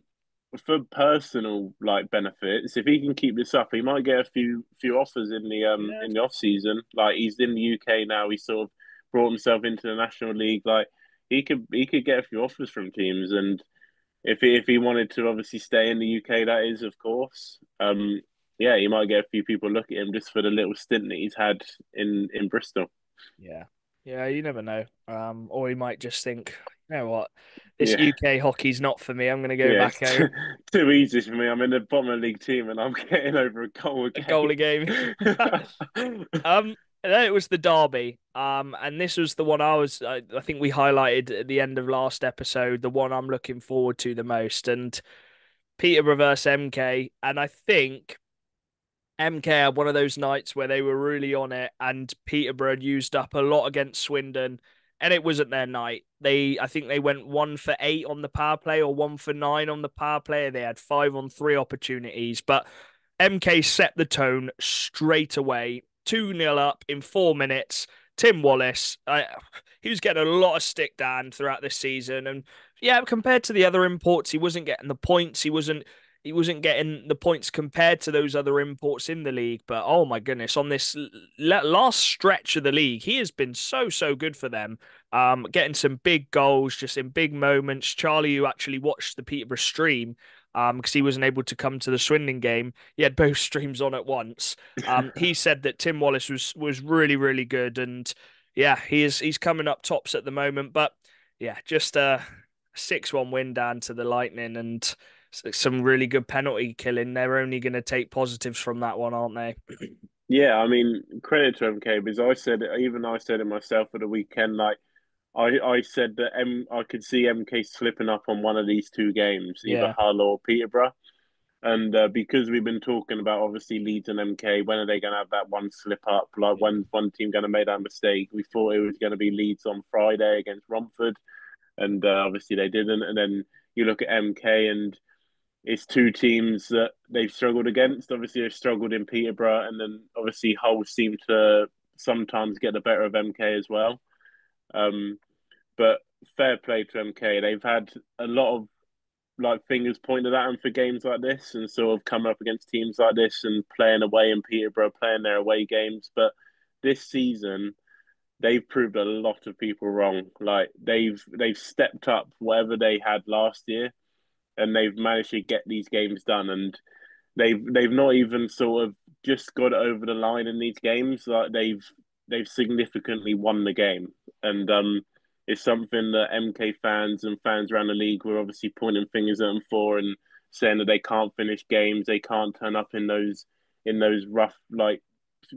for personal like benefits, if he can keep this up, he might get a few offers Yeah, in the off season. Like he's in the UK now, he's sort of brought himself into the National League. Like he could get a few offers from teams, and if he wanted to obviously stay in the UK, that is of course. Yeah, he might get a few people look at him just for the little stint that he's had in Bristol. yeah, yeah. You never know. Or he might just think, you know what, this Yeah. UK hockey's not for me. I'm going to go Yeah, back it's home. too easy for me. I'm in the bottom of the league team and I'm getting over a goal a A goal game. a game. Um, and then it was the derby. And this was the one I think we highlighted at the end of last episode, the one I'm looking forward to the most. And Peterborough versus MK. And I think MK had one of those nights where they were really on it, and Peterborough had used up a lot against Swindon, and it wasn't their night. I think they went 1 for 8 on the power play or 1 for 9 on the power play. They had 5 on 3 opportunities, but MK set the tone straight away. 2-0 up in 4 minutes. Tim Wallace, he was getting a lot of stick down throughout this season, and yeah, compared to the other imports, he wasn't getting the points. He wasn't getting the points compared to those other imports in the league. But oh my goodness, on this last stretch of the league, he has been so good for them. Getting some big goals just in big moments. Charlie, who actually watched the Peterborough stream, because he wasn't able to come to the Swindon game, he had both streams on at once. He said that Tim Wallace was really good, and yeah, he's coming up tops at the moment. But yeah, just a 6-1 win down to the Lightning, and some really good penalty killing. They're only going to take positives from that one, aren't they? Yeah, I mean, credit to MK because I said it myself at the weekend. Like I said that I could see MK slipping up on one of these two games, either Yeah, Hull or Peterborough. And because we've been talking about obviously Leeds and MK, when are they going to have that one slip up? Like yeah, when one team going to make that mistake? We thought it was going to be Leeds on Friday against Romford, and obviously they didn't. And then you look at MK, and it's two teams that they've struggled against. Obviously, they've struggled in Peterborough, and then obviously Hull seem to sometimes get the better of MK as well. Um, but fair play to MK. They've had a lot of like fingers pointed at them for games like this, and sort of come up against teams like this and playing away in Peterborough, playing their away games. But this season, they've proved a lot of people wrong. Like they've stepped up whatever they had last year, and they've managed to get these games done. And they've not even sort of just got it over the line in these games. Like they've significantly won the game, and it's something that MK fans and fans around the league were obviously pointing fingers at them for and saying that they can't finish games, they can't turn up in those rough like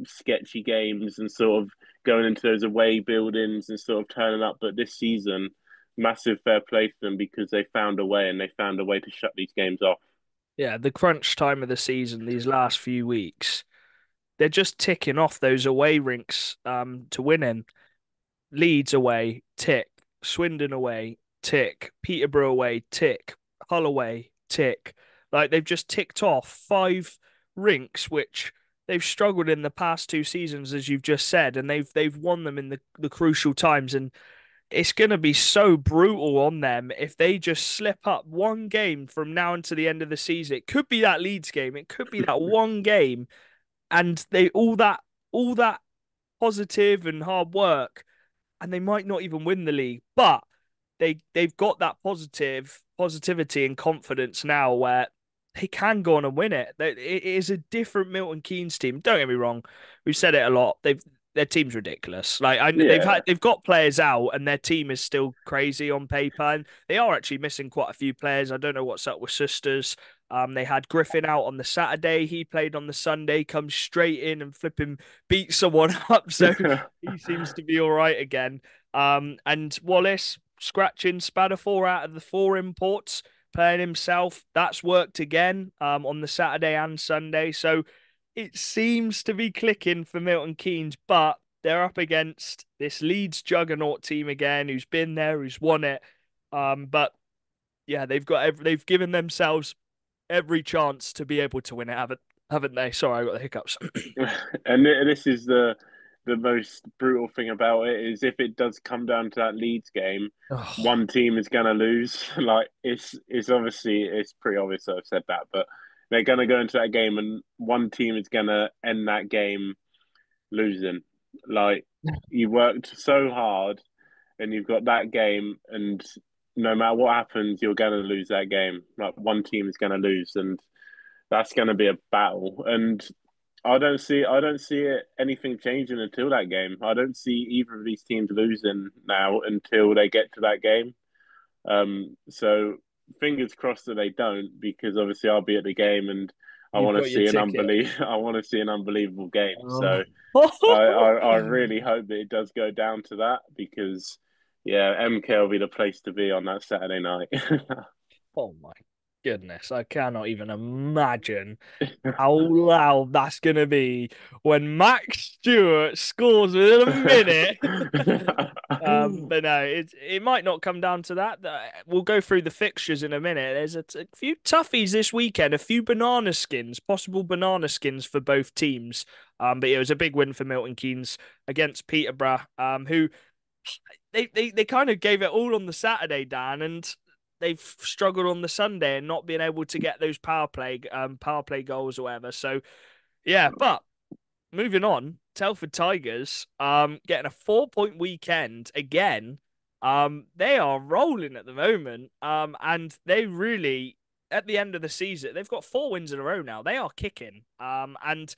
sketchy games and sort of going into those away buildings and sort of turning up. But this season, massive fair play to them because they found a way and they found a way to shut these games off. yeah. The crunch time of the season, these last few weeks, they're just ticking off those away rinks to win in. Leeds away, tick. Swindon away, tick. Peterborough away, tick. Hull away, tick. Like they've just ticked off 5 rinks, which they've struggled in the past 2 seasons, as you've just said, and they've won them in the crucial times. And it's going to be so brutal on them if they just slip up one game from now until the end of the season. It could be that Leeds game. It could be that one game, and they all that positive and hard work, and they might not even win the league, but they've got that positivity and confidence now where they can go on and win it. It is a different Milton Keynes team. Don't get me wrong, we've said it a lot. their team's ridiculous. Yeah. they've got players out, and their team is still crazy on paper, and they are actually missing quite a few players. I don't know what's up with Sisters. They had Griffin out on the Saturday. He played on the Sunday, comes straight in and flipping beat someone up. So he seems to be all right again. And Wallace scratching Spadafor out of the four imports, playing himself. That's worked again on the Saturday and Sunday. So it seems to be clicking for Milton Keynes, but they're up against this Leeds juggernaut team again, who's been there, who's won it. But yeah, they've given themselves every chance to be able to win it, haven't they? Sorry, I got the hiccups. And this is the most brutal thing about it is if it does come down to that Leeds game, Oh, one team is gonna lose. Like it's obviously it's pretty obvious that I've said that, but they're gonna go into that game and one team is gonna end that game losing. Like you worked so hard and you've got that game and no matter what happens, you're gonna lose that game. Like one team is gonna lose and that's gonna be a battle. And I don't see it anything changing until that game. I don't see either of these teams losing now until they get to that game. So fingers crossed that they don't, because obviously I'll be at the game and I you've want to got your see an ticket. I want to see an unbelievable game. Oh. So I really hope that it does go down to that because yeah, MK will be the place to be on that Saturday night. Oh my goodness, I cannot even imagine how loud that's gonna be when Max Stewart scores within a minute. But no, it might not come down to that. We'll go through the fixtures in a minute. There's a few toughies this weekend, a few banana skins, possible banana skins for both teams. But it was a big win for Milton Keynes against Peterborough, who they kind of gave it all on the Saturday, Dan, and they've struggled on the Sunday and not being able to get those power play goals or whatever. So yeah, but moving on, Telford Tigers, getting a 4 point weekend again. They are rolling at the moment. And they really, at the end of the season, they've got 4 wins in a row now. They are kicking. And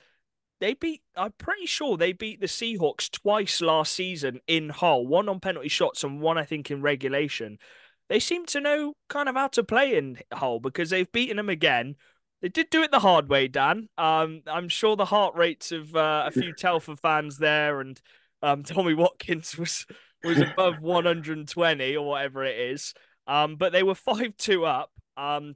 I'm pretty sure they beat the Seahawks twice last season in Hull, one on penalty shots and one, I think, in regulation. They seem to know kind of how to play in Hull because they've beaten them again. They did do it the hard way, Dan. I'm sure the heart rates of a few Telfer fans there and Tommy Watkins was above 120 or whatever it is. But they were 5-2 up.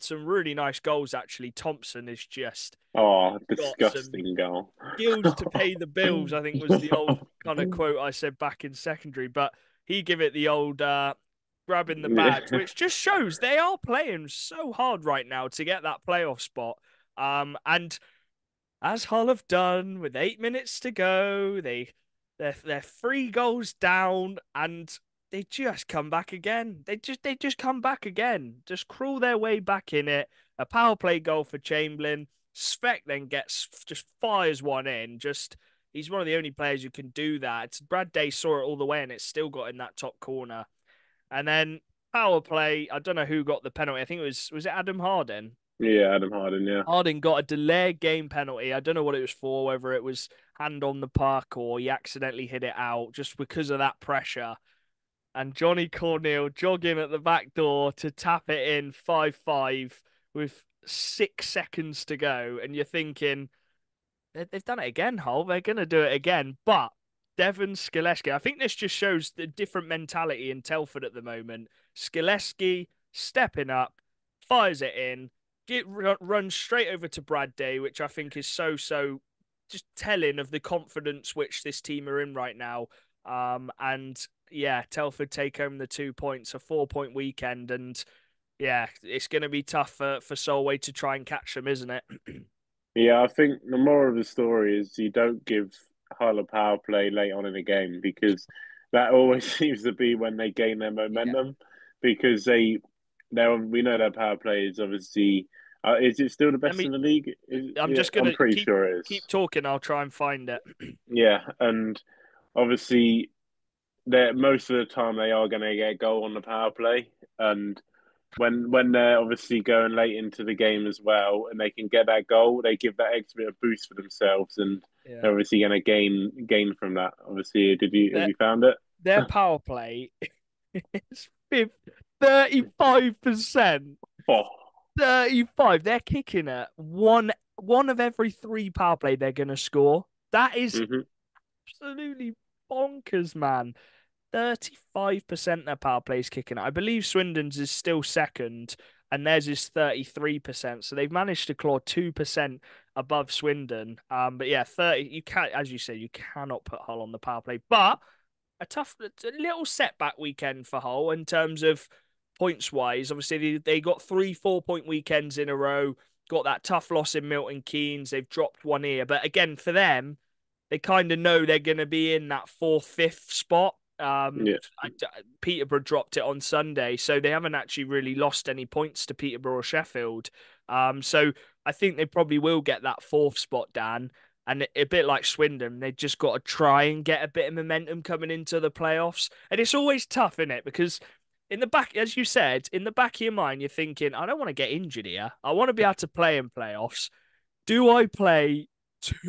Some really nice goals actually. Thompson is just Oh, got some disgusting goal. skills to pay the bills, I think was the old kind of quote I said back in secondary. But he give it the old grabbing the badge, Yeah. which just shows they are playing so hard right now to get that playoff spot. And as Hull have done with 8 minutes to go, they're 3 goals down and they just come back again. They just come back again. Just crawl their way back in it. A power play goal for Chamberlain. Speck then just fires one in. Just he's one of the only players who can do that. Brad Day saw it all the way and it's still got in that top corner. And then power play. I don't know who got the penalty. I think it was it Adam Harden. Yeah, Adam Harden, yeah. Harding got a delayed game penalty. I don't know what it was for, whether it was hand on the puck or he accidentally hit it out just because of that pressure. And Johnny Cornell jogging at the back door to tap it in 5-5 with 6 seconds to go. And you're thinking, they've done it again, Hull. They're going to do it again. But Devon Skaleski, I think this just shows the different mentality in Telford at the moment. Skaleski stepping up, fires it in, runs straight over to Brad Day, which I think is so just telling of the confidence which this team are in right now. And yeah, Telford take home the 2 points, a 4 point weekend, and yeah, it's going to be tough for Solway to try and catch them, isn't it? Yeah, I think the moral of the story is you don't give Hull a power play late on in the game because that always seems to be when they gain their Yeah. momentum because they we know their power play is obviously is it still the Let best me. in the league? I'm Yeah, just I'm gonna pretty keep sure it keep is. talking. I'll try and find it. Yeah, and obviously they most of the time they are going to get a goal on the power play, and when they're obviously going late into the game as well, and they can get that goal, they give that extra bit of boost for themselves, and Yeah. they're obviously going to gain from that. Obviously, did you have Their you found it? their power play is 35%. Oh, 35. They're kicking at one of every three power play they're gonna score. That is hmm absolutely bonkers, man. 35% their power plays kicking. I believe Swindon's is still second, and theirs is 33%. So they've managed to claw 2% above Swindon. But yeah, 30. You can't, as you said, you cannot put Hull on the power play. But a little setback weekend for Hull in terms of points wise. Obviously, they got three 4 point weekends in a row. Got that tough loss in Milton Keynes. They've dropped one here, but again, for them, they kind of know they're going to be in that fourth, fifth spot. yeah, Peterborough dropped it on Sunday, so they haven't actually really lost any points to Peterborough or Sheffield. So I think they probably will get that fourth spot, Dan. And a bit like Swindon, they've just got to try and get a bit of momentum coming into the playoffs. And it's always tough, isn't it? Because in the back, as you said, in the back of your mind, you're thinking, I don't want to get injured here. I want to be able to play in playoffs. Do I play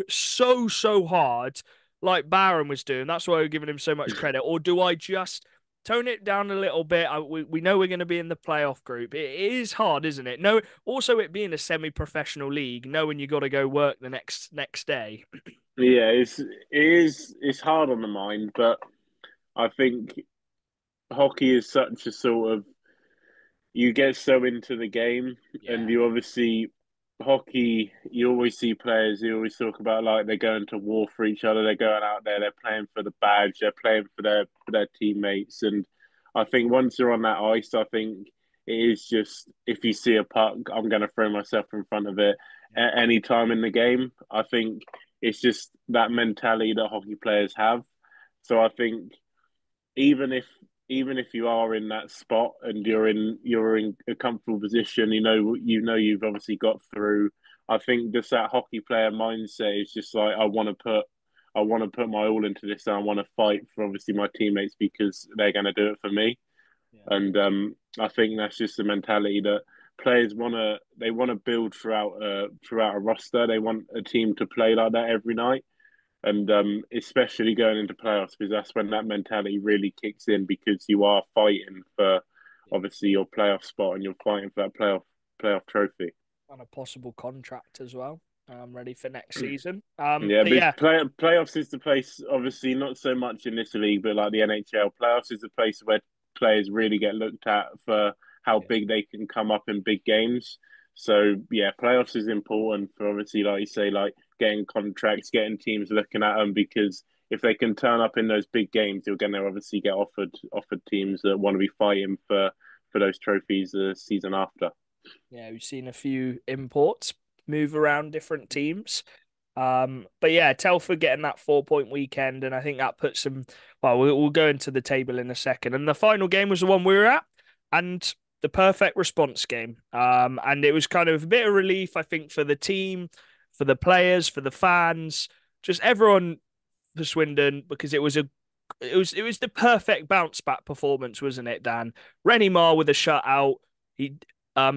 so hard like Barron was doing? That's why we're giving him so much credit. Or do I just tone it down a little bit? We know we're going to be in the playoff group. It is hard, isn't it? No, also it being a semi-professional league, knowing you got to go work the next day. yeah. It's hard on the mind, but I think hockey is such a sort of you get so into the game, and Yeah, you obviously hockey. You always see players. You always talk about like they're going to war for each other. They're going out there. They're playing for the badge. They're playing for their teammates. And I think once you're on that ice, I think it is just if you see a puck, I'm going to throw myself in front of it yeah, at any time in the game. I think it's just that mentality that hockey players have. So I think even if even if you are in that spot and you're in a comfortable position, you've obviously got through. I think just that hockey player mindset is just like I want to put my all into this and I want to fight for obviously my teammates because they're going to do it for me. yeah. And I think that's just the mentality that players want to build throughout a roster. They want a team to play like that every night and especially going into playoffs because that's when that mentality really kicks in because you are fighting for Yeah. obviously your playoff spot and you're fighting for that playoff trophy. On a possible contract as well. Ready for next season. Yeah, But but yeah, playoffs is the place. Obviously, not so much in this league, but like the NHL playoffs is the place where players really get looked at for how yeah, big they can come up in big games. So yeah, playoffs is important for obviously, like you say, like getting contracts, getting teams looking at them because if they can turn up in those big games, you're going to obviously get offered teams that want to be fighting for those trophies the season after. yeah, we've seen a few imports move around different teams. But yeah, Telford getting that 4 point weekend, and I think that puts them. Well, we'll go into the table in a second. And the final game was the one we were at, and the perfect response game. And it was kind of a bit of relief, I think, for the team, for the players, for the fans, just everyone for Swindon because it was the perfect bounce back performance, wasn't it, Dan? Rennie Marr with a shutout. He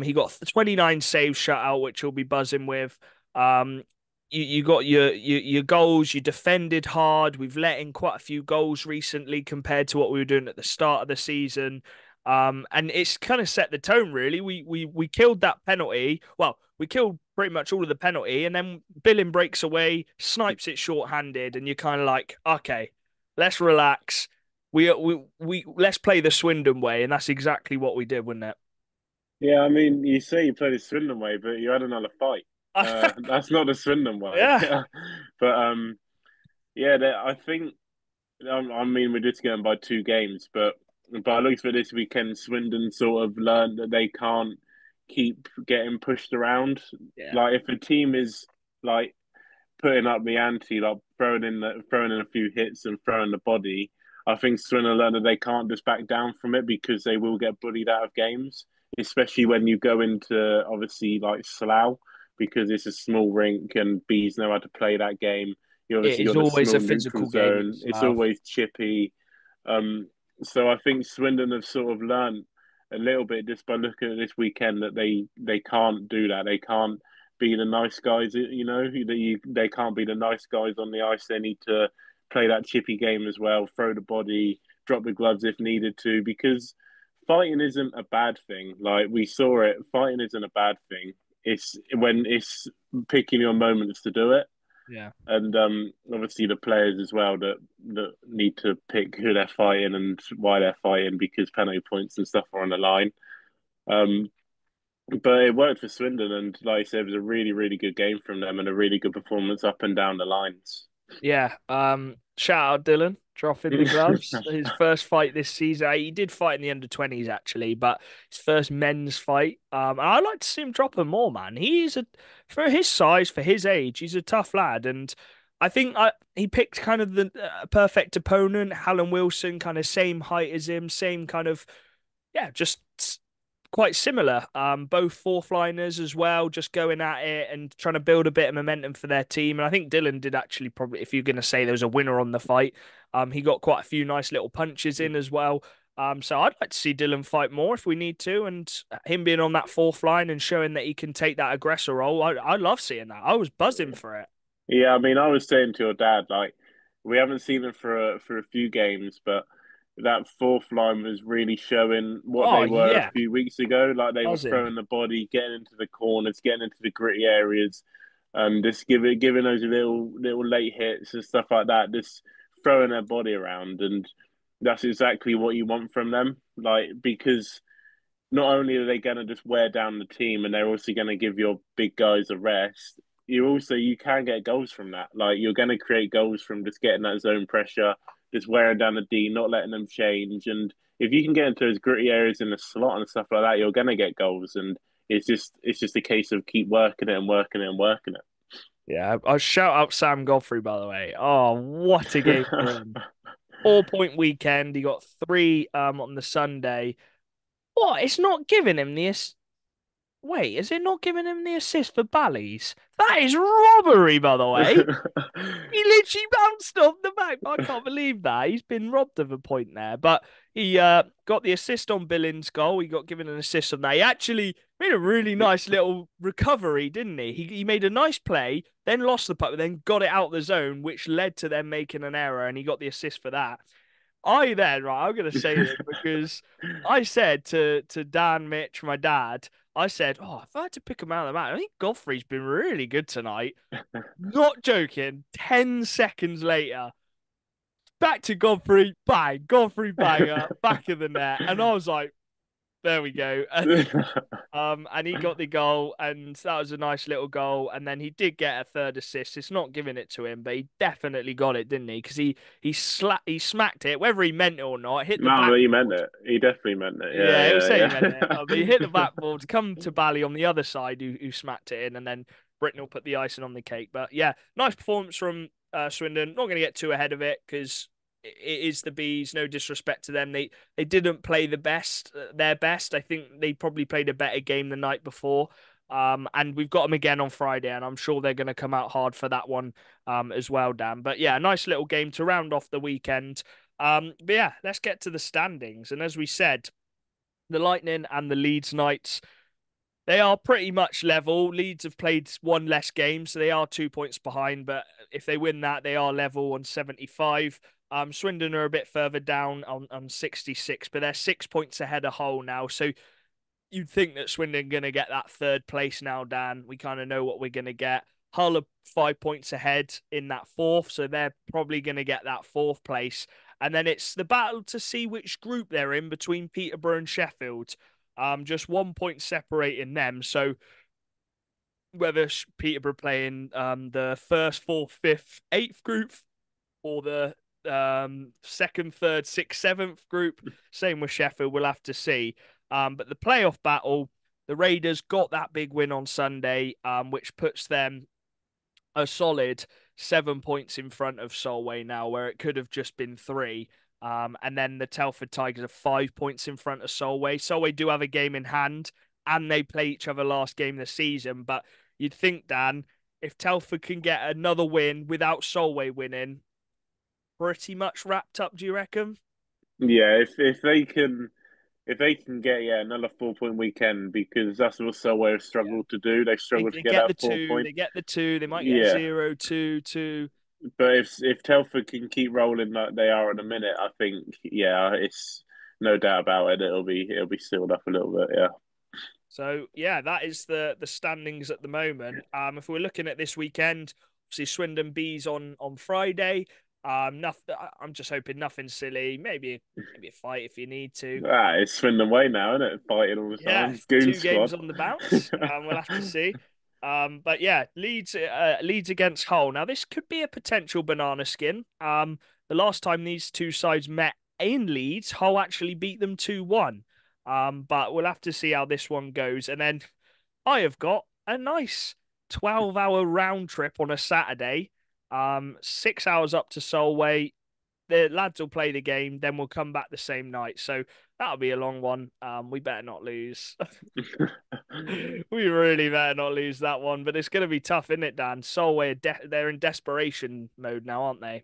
he got 29 saves shutout, which he'll be buzzing with. Um, you got your goals. You defended hard. We've let in quite a few goals recently compared to what we were doing at the start of the season. And it's kind of set the tone really. We killed that penalty. Well, we killed pretty much all of the penalty, and then Billing breaks away, snipes it short-handed, and you're kind of like, okay, let's relax. We let's play the Swindon way, and that's exactly what we did, wasn't Yeah, I mean, you say you played the Swindon way, but you had another fight. it? That's not the Swindon way. Yeah, But yeah, I think I mean we did get them by 2 games, but by looks for this weekend, Swindon sort of learned that they can't keep getting pushed around. yeah. Like if a team is like putting up the ante, like throwing in a few hits and throwing the body. I think Swindon learned that they can't just back down from it because they will get bullied out of games, especially when you go into obviously like Slough because it's a small rink and bees know how to play that game. You It obviously is got the always small a neutral physical game in zone. It's Slough. always chippy. Um, so I think Swindon have sort of learned a little bit just by looking at this weekend that they can't do that. They can't be the nice guys. They can't be the nice guys on the ice. They need to play that chippy game as well, throw the body, drop the gloves if needed to, because fighting isn't a bad thing. Like we saw it, fighting isn't a bad thing. It's when it's picking your moments to do it, Yeah. and obviously the players as well that need to pick who they're fighting and why they're fighting because penalty points and stuff are on the line. Um, but it worked for Swindon, and like I said, it was a really, really good game from them and a really good performance up and down the lines. Yeah. Shout out Dylan dropping the gloves. His first fight this season. He did fight in the under 20s actually, but his first men's fight. And I'd like to see him drop him more, man. He's a for his size, for his age, he's a tough lad, and I think he picked kind of the perfect opponent. Hallam Wilson, kind of same height as him, same kind of yeah, just quite similar. Both fourth liners as well, just going at it and trying to build a bit of momentum for their team. And I think Dylan did actually probably, if you're going to say there was a winner on the fight, he got quite a few nice little punches in as well. So I'd like to see Dylan fight more if we need to, and him being on that fourth line and showing that he can take that aggressor role. I love seeing that. I was buzzing for it. Yeah, I mean, I was saying to your dad, like, we haven't seen them for a few games, but that fourth line was really showing what Oh they were a yeah, few weeks ago. Like they were buzzing. throwing the body, getting into the corners, getting into the gritty areas, and just giving those little late hits and stuff like that. Just throwing their body around, and that's exactly what you want from them. Like because not only are they going to just wear down the team and they're also going to give your big guys a rest, you can get goals from that. Like you're going to create goals from just getting that zone pressure, just wearing down the D, not letting them change. And if you can get into those gritty areas in the slot and stuff like that, you're going to get goals. And it's just a case of keep working it and working it and working Yeah, I shout out Sam Godfrey by the way. Oh, what a game for it. him! 4 point weekend. He got three on the Sunday. What? It's not giving him the wait, is it not giving him the assist for Bally's? That is robbery, by the way. He literally bounced off the back. I can't believe that. He's been robbed of a point there. But he got the assist on Billings' goal. He got given an assist on that. He actually made a really nice little recovery, didn't he? He made a nice play, then lost the puck, then got it out of the zone, which led to them making an error, and he got the assist for that. I then, right, I'm gonna say this because I said to Dan Mitch, my dad, I said, oh, if I had to pick him out of the match, I think Godfrey's been really good tonight. Not joking. 10 seconds later, back to Godfrey, bang, Godfrey banger, back of the net. And I was like, there we go. And he got the goal, and that was a nice little goal. And then he did get a third assist. It's not giving it to him, but he definitely got it, didn't he? Because he smacked it, whether he meant it or not, hit the No, but he meant backboard. it. He definitely meant it. Yeah, it was saying he meant Yeah, it. But he hit the backboard to come to Bally on the other side, who smacked it in, and then Britnell put the icing on the cake. But yeah, nice performance from Swindon. Not going to get too ahead of it because it is the bees. No disrespect to them. They didn't play their best. I think they probably played a better game the night before. And we've got them again on Friday, and I'm sure they're going to come out hard for that one as well, Dan. But yeah, nice little game to round off the weekend. But yeah, let's get to the standings. And as we said, the Lightning and the Leeds Knights, they are pretty much level. Leeds have played one less game, so they are 2 points behind. But if they win that, they are level on 75. Swindon are a bit further down on 66, but they're 6 points ahead of Hull now. So you'd think that Swindon going to get that third place now, Dan. We kind of know what we're going to get. Hull are 5 points ahead in that fourth, so they're probably going to get that fourth place. And then it's the battle to see which group they're in between Peterborough and Sheffield. Just 1 point separating them. So whether Peterborough playing the first, fourth, fifth, eighth group or the second, third, sixth, seventh group, same with Sheffield, we'll have to see. But the playoff battle, the Raiders got that big win on Sunday, which puts them a solid 7 points in front of Solway now, where it could have just been three. And then the Telford Tigers are 5 points in front of Solway. Solway do have a game in hand, and they play each other last game of the season. But you'd think, Dan, if Telford can get another win without Solway winning, pretty much wrapped up, do you reckon? yeah. if they can get another 4 point weekend, because that's also where they Yeah. struggled to do. They They, struggled to they get get that the four two, point. they get the two, they might get a Yeah, 0-2-2. but if Telford can keep rolling like they are in a minute, I think it's no doubt about it. It'll be sealed up a little bit. Yeah. So yeah, that is the standings at the moment. If we're looking at this weekend, obviously Swindon Bees on Friday. Nothing. I'm just hoping nothing silly. Maybe a fight if you need to. It's Swindon way now, isn't it? Fighting all the Yeah, time. Goon 2 games squad. on the bounce. We'll have to see. But yeah, Leeds against Hull. Now this could be a potential banana skin. The last time these two sides met in Leeds, Hull actually beat them 2-1. But we'll have to see how this one goes. And then I have got a nice 12-hour round trip on a Saturday. 6 hours up to Solway. The lads will play the game, then we'll come back the same night. So that'll be a long one. We better not lose. We really better not lose that one. But it's going to be tough, isn't it, Dan? Solway, they're in desperation mode now, aren't they?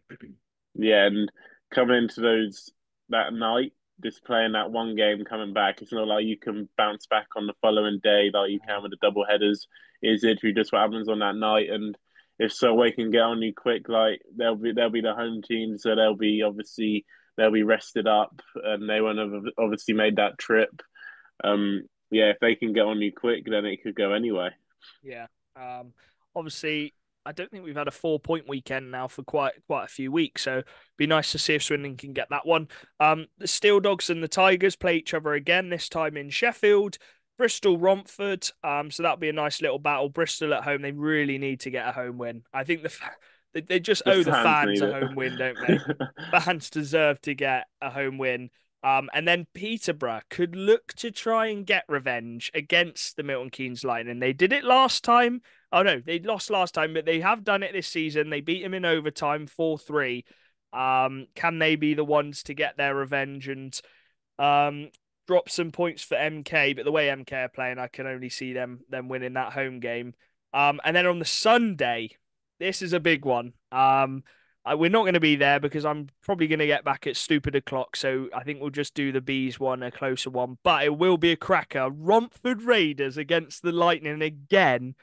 Yeah, and coming into those that night, just playing that one game, coming back, it's not like you can bounce back on the following day like you can with the double headers. Is literally just what happens on that night, and if Solway can get on you quick, like they'll be the home team, so they'll be rested up, and they won't have obviously made that trip. Yeah, if they can get on you quick, then it could go anyway. Yeah. Um, Obviously, I don't think we've had a 4 point weekend now for quite a few weeks. So be nice to see if Swindon can get that one. The Steel Dogs and the Tigers play each other again, this time in Sheffield. Bristol Romford. So that'll be a nice little battle. Bristol at home, they really need to get a home win. I think they just The owe the fans fans need a it. home win, don't they? Fans deserve to get a home win. And then Peterborough could look to try and get revenge against the Milton Keynes Lightning. They did it last time. Oh no, they lost last time, but they have done it this season. They beat him in overtime 4-3. Can they be the ones to get their revenge and um, drop some points for MK? But the way MK are playing, I can only see them winning that home game. And then on the Sunday, this is a big one. We're not going to be there because I'm probably going to get back at stupid o'clock. So I think we'll just do the bees one, a closer one. But it will be a cracker. Romford Raiders against the Lightning again.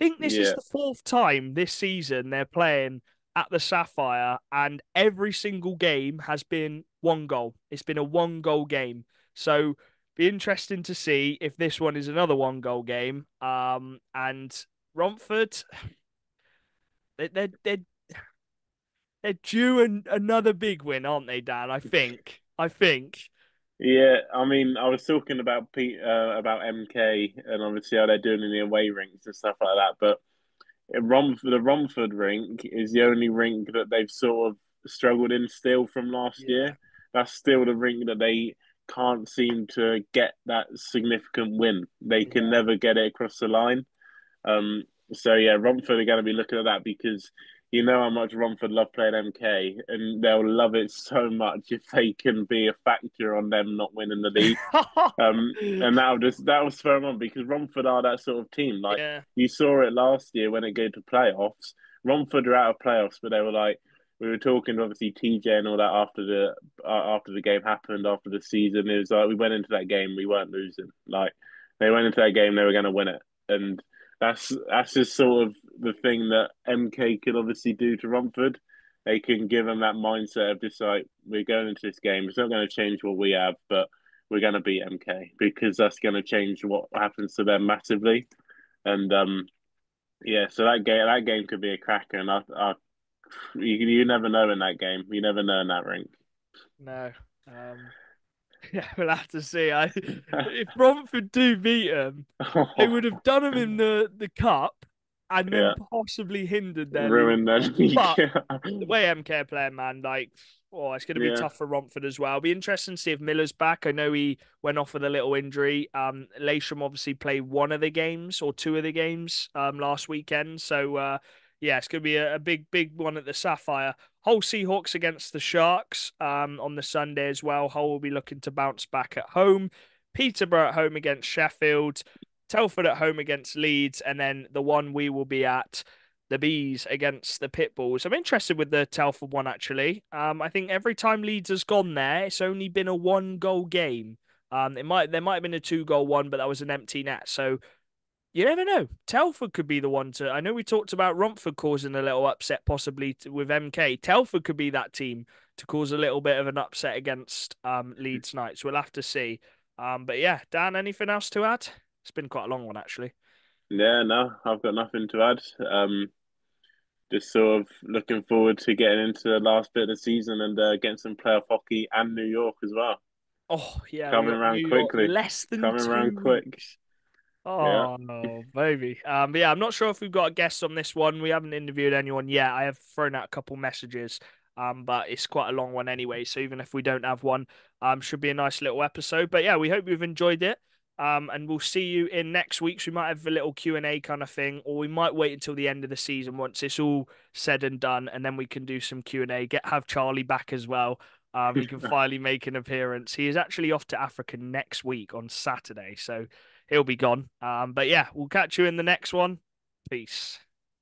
I think this is Yeah, the fourth time this season they're playing at the Sapphire, and every single game has been one goal. It's been a one-goal game. So be interesting to see if this one is another one-goal game. And Romford, they- they're they're they're due another big win, aren't they, Dan? I think. I think. yeah. I mean, I was talking about about MK and obviously how they're doing in the away rinks and stuff like that, but the Romford rink is the only rink that they've sort of struggled in still from last Yeah. year. That's still the rink that they can't seem to get that significant win. They can Yeah. never get it across the line. Um, so yeah, Romford are going to be looking at that because you know how much Romford love playing MK, and they'll love it so much if they can be a factor on them not winning the league. And that'll spur them on because Romford are that sort of team. Like Yeah. you saw it last year when it came to playoffs. Romford are out of playoffs, but they were like we were talking obviously TJ and all that after the game happened after the season. It was like we went into that game, we weren't losing. Like they went into that game, they were going to win it, and that's just sort of the thing that MK could obviously do to Romford. They can give them that mindset of just like we're going into this game. It's not going to change what we have, but we're going to beat MK because that's going to change what happens to them massively. And yeah, so that game could be a cracker, and you never know in that game. You never know in that rink. No. Yeah, we'll have to see. If Romford do beat them, they would have done them in the cup and then Yeah, possibly hindered their league ruin their run. league. But the way MK are playing, man, like, oh, it's going to be Yeah, tough for Romford as well. It'll be interesting to see if Miller's back. I know he went off with a little injury. Lasham obviously played one of the games or two of the games last weekend. So yeah, it's going to be a big one at the Sapphire. Hull Seahawks against the Sharks on the Sunday as well. Hull will be looking to bounce back at home. Peterborough at home against Sheffield. Telford at home against Leeds, and then the one we will be at, the Bees against the Pitbulls. I'm interested with the Telford one actually. I think every time Leeds has gone there, it's only been a one goal game. There might have been a 2 goal one, but that was an empty net. So you never know. Telford could be the one to. I know we talked about Romford causing a little upset, possibly with MK. Telford could be that team to cause a little bit of an upset against Leeds Knights. We'll have to see. But yeah, Dan, anything else to add? It's been quite a long one, actually. Yeah, no, I've got nothing to add. Just sort of looking forward to getting into the last bit of the season and getting some playoff hockey and New York as well. Oh yeah, we Coming got New around York quickly. less than Coming around 2 weeks. quick. Yeah. Oh no, baby. But yeah, I'm not sure if we've got a guest on this one. We haven't interviewed anyone yet. I have thrown out a couple messages, but it's quite a long one anyway. So even if we don't have one, should be a nice little episode. But yeah, we hope you've enjoyed it. And we'll see you in next week's. We might have a little Q&A kind of thing, or we might wait until the end of the season once it's all said and done, and then we can do some Q&A. Have Charlie back as well. He can finally make an appearance. He is actually off to Africa next week on Saturday, so he'll be gone. But yeah, we'll catch you in the next one. Peace.